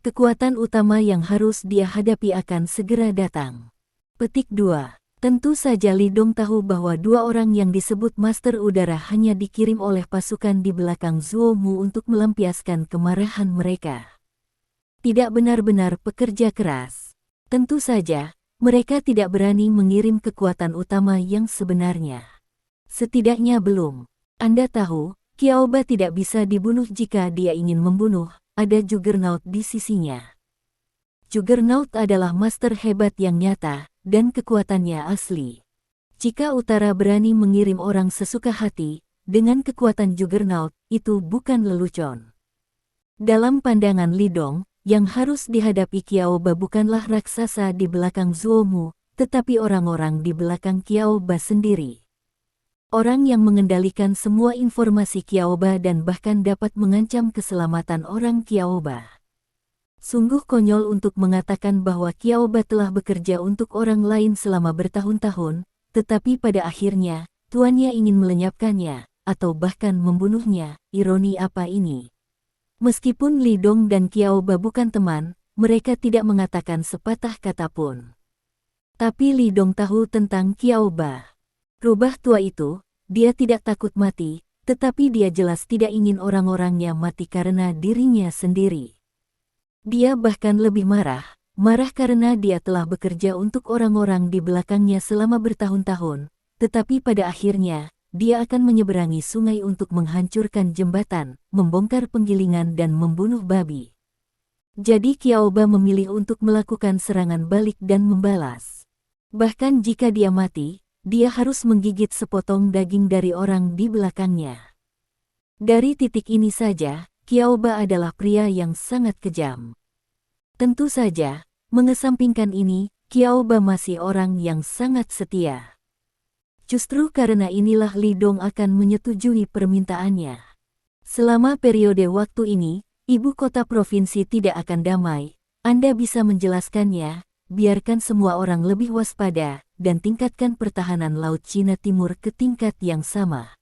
A: Kekuatan utama yang harus dia hadapi akan segera datang. Petik 2. Tentu saja Li Dong tahu bahwa 2 orang yang disebut Master Udara hanya dikirim oleh pasukan di belakang Zhuo Mu untuk melampiaskan kemarahan mereka. Tidak benar-benar pekerja keras. Tentu saja, mereka tidak berani mengirim kekuatan utama yang sebenarnya. Setidaknya belum. Anda tahu, Qiaoba tidak bisa dibunuh jika dia ingin membunuh, ada Juggernaut di sisinya. Juggernaut adalah master hebat yang nyata, dan kekuatannya asli. Jika Utara berani mengirim orang sesuka hati, dengan kekuatan Juggernaut, itu bukan lelucon. Dalam pandangan Li Dong, yang harus dihadapi Qiaoba bukanlah raksasa di belakang Zuomu, tetapi orang-orang di belakang Qiaoba sendiri. Orang yang mengendalikan semua informasi Qiaoba dan bahkan dapat mengancam keselamatan orang Qiaoba. Sungguh konyol untuk mengatakan bahwa Qiaoba telah bekerja untuk orang lain selama bertahun-tahun, tetapi pada akhirnya, tuannya ingin melenyapkannya, atau bahkan membunuhnya. Ironi apa ini? Meskipun Li Dong dan Qiaoba bukan teman, mereka tidak mengatakan sepatah kata pun. Tapi Li Dong tahu tentang Qiaoba. Rubah tua itu, dia tidak takut mati, tetapi dia jelas tidak ingin orang-orangnya mati karena dirinya sendiri. Dia bahkan lebih marah karena dia telah bekerja untuk orang-orang di belakangnya selama bertahun-tahun, tetapi pada akhirnya, dia akan menyeberangi sungai untuk menghancurkan jembatan, membongkar penggilingan dan membunuh babi. Jadi Qiaoba memilih untuk melakukan serangan balik dan membalas. Bahkan jika dia mati, dia harus menggigit sepotong daging dari orang di belakangnya. Dari titik ini saja, Qiaoba adalah pria yang sangat kejam. Tentu saja, mengesampingkan ini, Qiaoba masih orang yang sangat setia. Justru karena inilah Li Dong akan menyetujui permintaannya. Selama periode waktu ini, ibu kota provinsi tidak akan damai. Anda bisa menjelaskannya, biarkan semua orang lebih waspada, dan tingkatkan pertahanan Laut Cina Timur ke tingkat yang sama.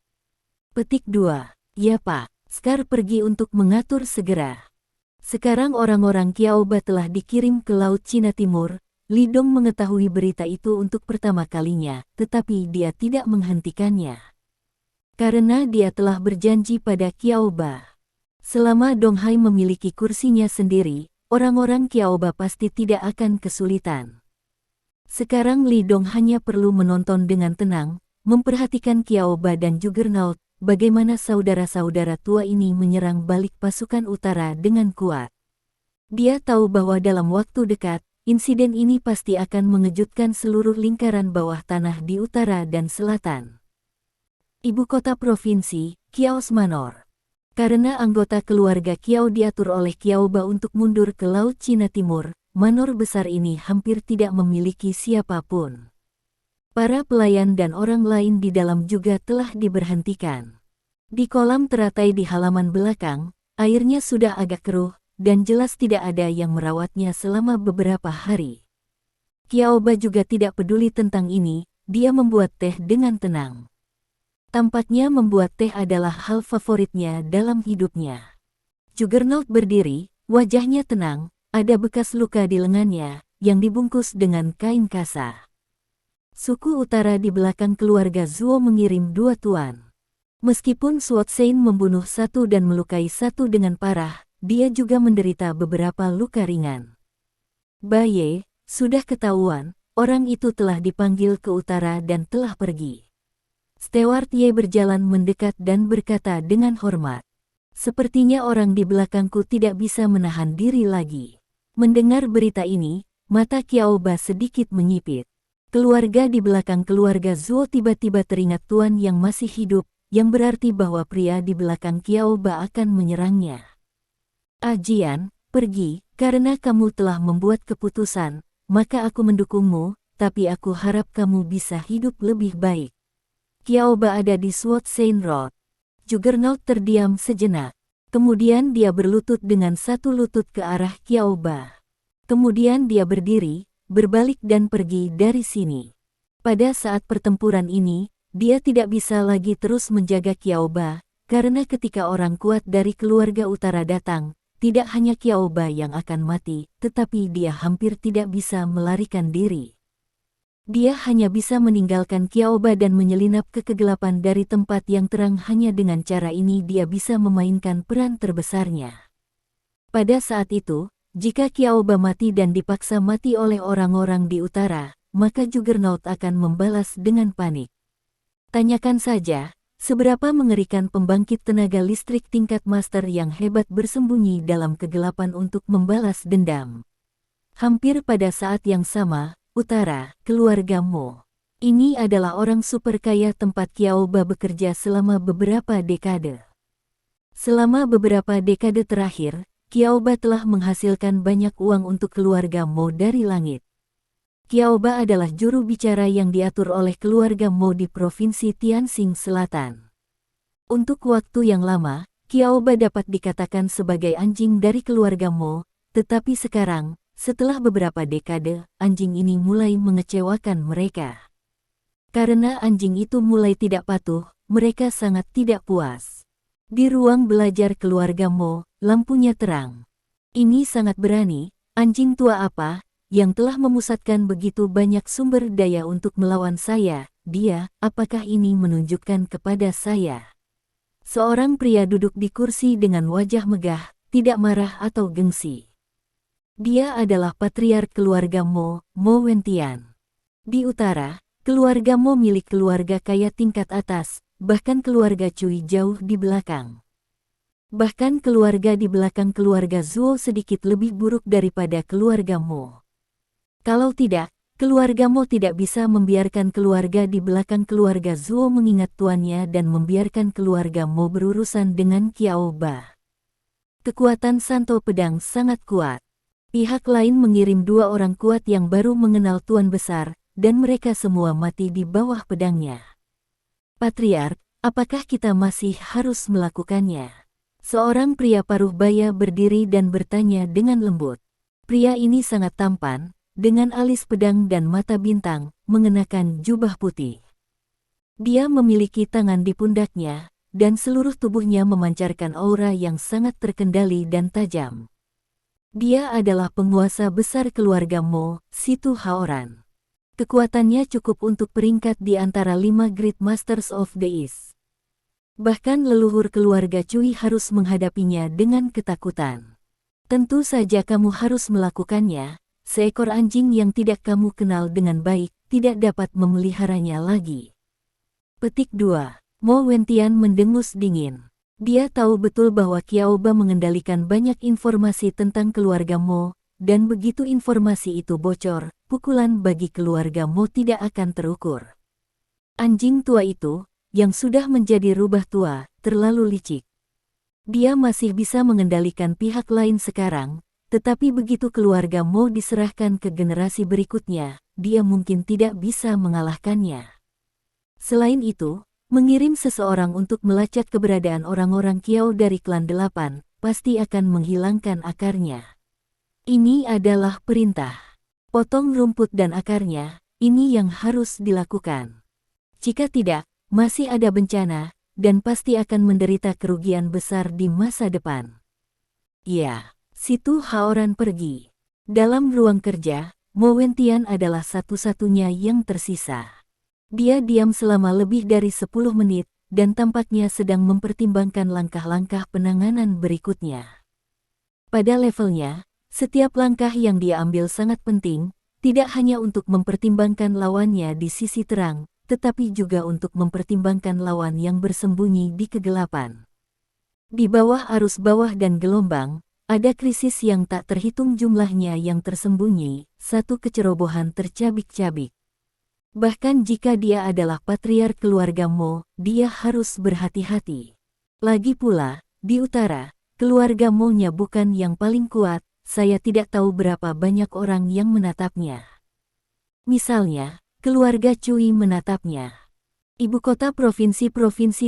A: Petik 2. Ya Pak, Scar pergi untuk mengatur segera. Sekarang orang-orang Qiaoba telah dikirim ke Laut Cina Timur. Li Dong mengetahui berita itu untuk pertama kalinya, tetapi dia tidak menghentikannya. Karena dia telah berjanji pada Qiaoba. Selama Dong Hai memiliki kursinya sendiri, orang-orang Qiaoba pasti tidak akan kesulitan. Sekarang Li Dong hanya perlu menonton dengan tenang, memperhatikan Qiaoba dan Juggernaut, bagaimana saudara-saudara tua ini menyerang balik pasukan utara dengan kuat. Dia tahu bahwa dalam waktu dekat, insiden ini pasti akan mengejutkan seluruh lingkaran bawah tanah di utara dan selatan. Ibu kota provinsi, Kiaos Manor. Karena anggota keluarga Qiao diatur oleh Qiaoba untuk mundur ke Laut Cina Timur, manor besar ini hampir tidak memiliki siapapun. Para pelayan dan orang lain di dalam juga telah diberhentikan. Di kolam teratai di halaman belakang, airnya sudah agak keruh, dan jelas tidak ada yang merawatnya selama beberapa hari. Qiaoba juga tidak peduli tentang ini, dia membuat teh dengan tenang. Tampaknya membuat teh adalah hal favoritnya dalam hidupnya. Juggernaut berdiri, wajahnya tenang, ada bekas luka di lengannya, yang dibungkus dengan kain kasa. Suku utara di belakang keluarga Zuo mengirim 2 tuan. Meskipun Suotsein membunuh 1 dan melukai 1 dengan parah, dia juga menderita beberapa luka ringan. Baye, sudah ketahuan, orang itu telah dipanggil ke utara dan telah pergi. Steward Ye berjalan mendekat dan berkata dengan hormat. Sepertinya orang di belakangku tidak bisa menahan diri lagi. Mendengar berita ini, mata Qiaoba sedikit menyipit. Keluarga di belakang keluarga Zuo tiba-tiba teringat tuan yang masih hidup, yang berarti bahwa pria di belakang Qiaoba akan menyerangnya. Ajian, pergi, karena kamu telah membuat keputusan, maka aku mendukungmu, tapi aku harap kamu bisa hidup lebih baik. Qiaoba ada di Suotsein Road. Juggernaut terdiam sejenak. Kemudian dia berlutut dengan satu lutut ke arah Qiaoba. Kemudian dia berdiri, berbalik dan pergi dari sini. Pada saat pertempuran ini, dia tidak bisa lagi terus menjaga Qiaoba, karena ketika orang kuat dari keluarga utara datang, tidak hanya Qiaoba yang akan mati, tetapi dia hampir tidak bisa melarikan diri. Dia hanya bisa meninggalkan Qiaoba dan menyelinap ke kegelapan dari tempat yang terang. Hanya dengan cara ini dia bisa memainkan peran terbesarnya. Pada saat itu, jika Qiaoba mati dan dipaksa mati oleh orang-orang di utara, maka Juggernaut akan membalas dengan panik. Tanyakan saja, seberapa mengerikan pembangkit tenaga listrik tingkat master yang hebat bersembunyi dalam kegelapan untuk membalas dendam. Hampir pada saat yang sama, Utara, keluarga Mo. Ini adalah orang super kaya tempat Qiaoba bekerja selama beberapa dekade. Selama beberapa dekade terakhir, Qiaoba telah menghasilkan banyak uang untuk keluarga Mo dari langit. Qiaoba adalah juru bicara yang diatur oleh keluarga Mo di Provinsi Tianxing Selatan. Untuk waktu yang lama, Qiaoba dapat dikatakan sebagai anjing dari keluarga Mo, tetapi sekarang, setelah beberapa dekade, anjing ini mulai mengecewakan mereka. Karena anjing itu mulai tidak patuh, mereka sangat tidak puas. Di ruang belajar keluarga Mo, lampunya terang. Ini sangat berani, anjing tua apa, yang telah memusatkan begitu banyak sumber daya untuk melawan saya, dia, apakah ini menunjukkan kepada saya? Seorang pria duduk di kursi dengan wajah megah, tidak marah atau gengsi. Dia adalah patriark keluarga Mo, Mo Wentian. Di utara, keluarga Mo milik keluarga kaya tingkat atas, bahkan keluarga Cui jauh di belakang. Bahkan keluarga di belakang keluarga Zuo sedikit lebih buruk daripada keluarga Mo. Kalau tidak, keluarga Mo tidak bisa membiarkan keluarga di belakang keluarga Zuo mengingat tuannya dan membiarkan keluarga Mo berurusan dengan Qiaoba. Kekuatan Santo Pedang sangat kuat. Pihak lain mengirim 2 orang kuat yang baru mengenal Tuan Besar, dan mereka semua mati di bawah pedangnya. Patriark, apakah kita masih harus melakukannya? Seorang pria paruh baya berdiri dan bertanya dengan lembut. Pria ini sangat tampan, dengan alis pedang dan mata bintang, mengenakan jubah putih. Dia memiliki tangan di pundaknya, dan seluruh tubuhnya memancarkan aura yang sangat terkendali dan tajam. Dia adalah penguasa besar keluarga Mo, Situ Haoran. Kekuatannya cukup untuk peringkat di antara 5 Great Masters of the East. Bahkan leluhur keluarga Cui harus menghadapinya dengan ketakutan. Tentu saja kamu harus melakukannya, seekor anjing yang tidak kamu kenal dengan baik, tidak dapat memeliharanya lagi. Petik 2. Mo Wentian mendengus dingin. Dia tahu betul bahwa Qiaoba mengendalikan banyak informasi tentang keluarga Mo, dan begitu informasi itu bocor, pukulan bagi keluarga Mo tidak akan terukur. Anjing tua itu, yang sudah menjadi rubah tua, terlalu licik. Dia masih bisa mengendalikan pihak lain sekarang, tetapi begitu keluarga Mo diserahkan ke generasi berikutnya, dia mungkin tidak bisa mengalahkannya. Selain itu, mengirim seseorang untuk melacak keberadaan orang-orang Qiao dari klan 8, pasti akan menghilangkan akarnya. Ini adalah perintah. Potong rumput dan akarnya, ini yang harus dilakukan. Jika tidak, masih ada bencana, dan pasti akan menderita kerugian besar di masa depan. Ya, Situ Haoran pergi. Dalam ruang kerja, Mo Wentian adalah satu-satunya yang tersisa. Dia diam selama lebih dari 10 menit, dan tampaknya sedang mempertimbangkan langkah-langkah penanganan berikutnya. Pada levelnya, setiap langkah yang dia ambil sangat penting, tidak hanya untuk mempertimbangkan lawannya di sisi terang, tetapi juga untuk mempertimbangkan lawan yang bersembunyi di kegelapan. Di bawah arus bawah dan gelombang, ada krisis yang tak terhitung jumlahnya yang tersembunyi, satu kecerobohan tercabik-cabik. Bahkan jika dia adalah patriark keluarga Mo, dia harus berhati-hati. Lagi pula, di utara, keluarga Mo-nya bukan yang paling kuat, saya tidak tahu berapa banyak orang yang menatapnya. Misalnya, keluarga Cui menatapnya. Ibu kota provinsi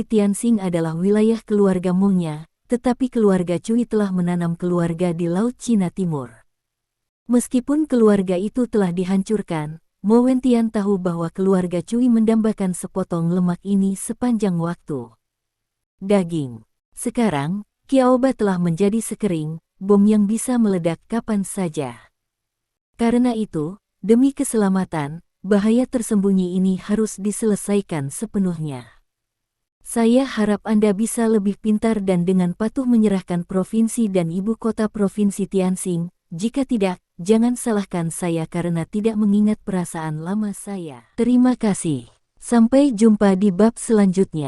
A: Tianxing adalah wilayah keluarga Mo-nya, tetapi keluarga Cui telah menanam keluarga di Laut Cina Timur. Meskipun keluarga itu telah dihancurkan, Mo Wentian tahu bahwa keluarga Cui mendambakan sepotong lemak ini sepanjang waktu. Daging. Sekarang, Qiaoba telah menjadi sekering, bom yang bisa meledak kapan saja. Karena itu, demi keselamatan, bahaya tersembunyi ini harus diselesaikan sepenuhnya. Saya harap Anda bisa lebih pintar dan dengan patuh menyerahkan provinsi dan ibu kota provinsi Tianxing. Jika tidak, jangan salahkan saya karena tidak mengingat perasaan lama saya. Terima kasih. Sampai jumpa di bab selanjutnya.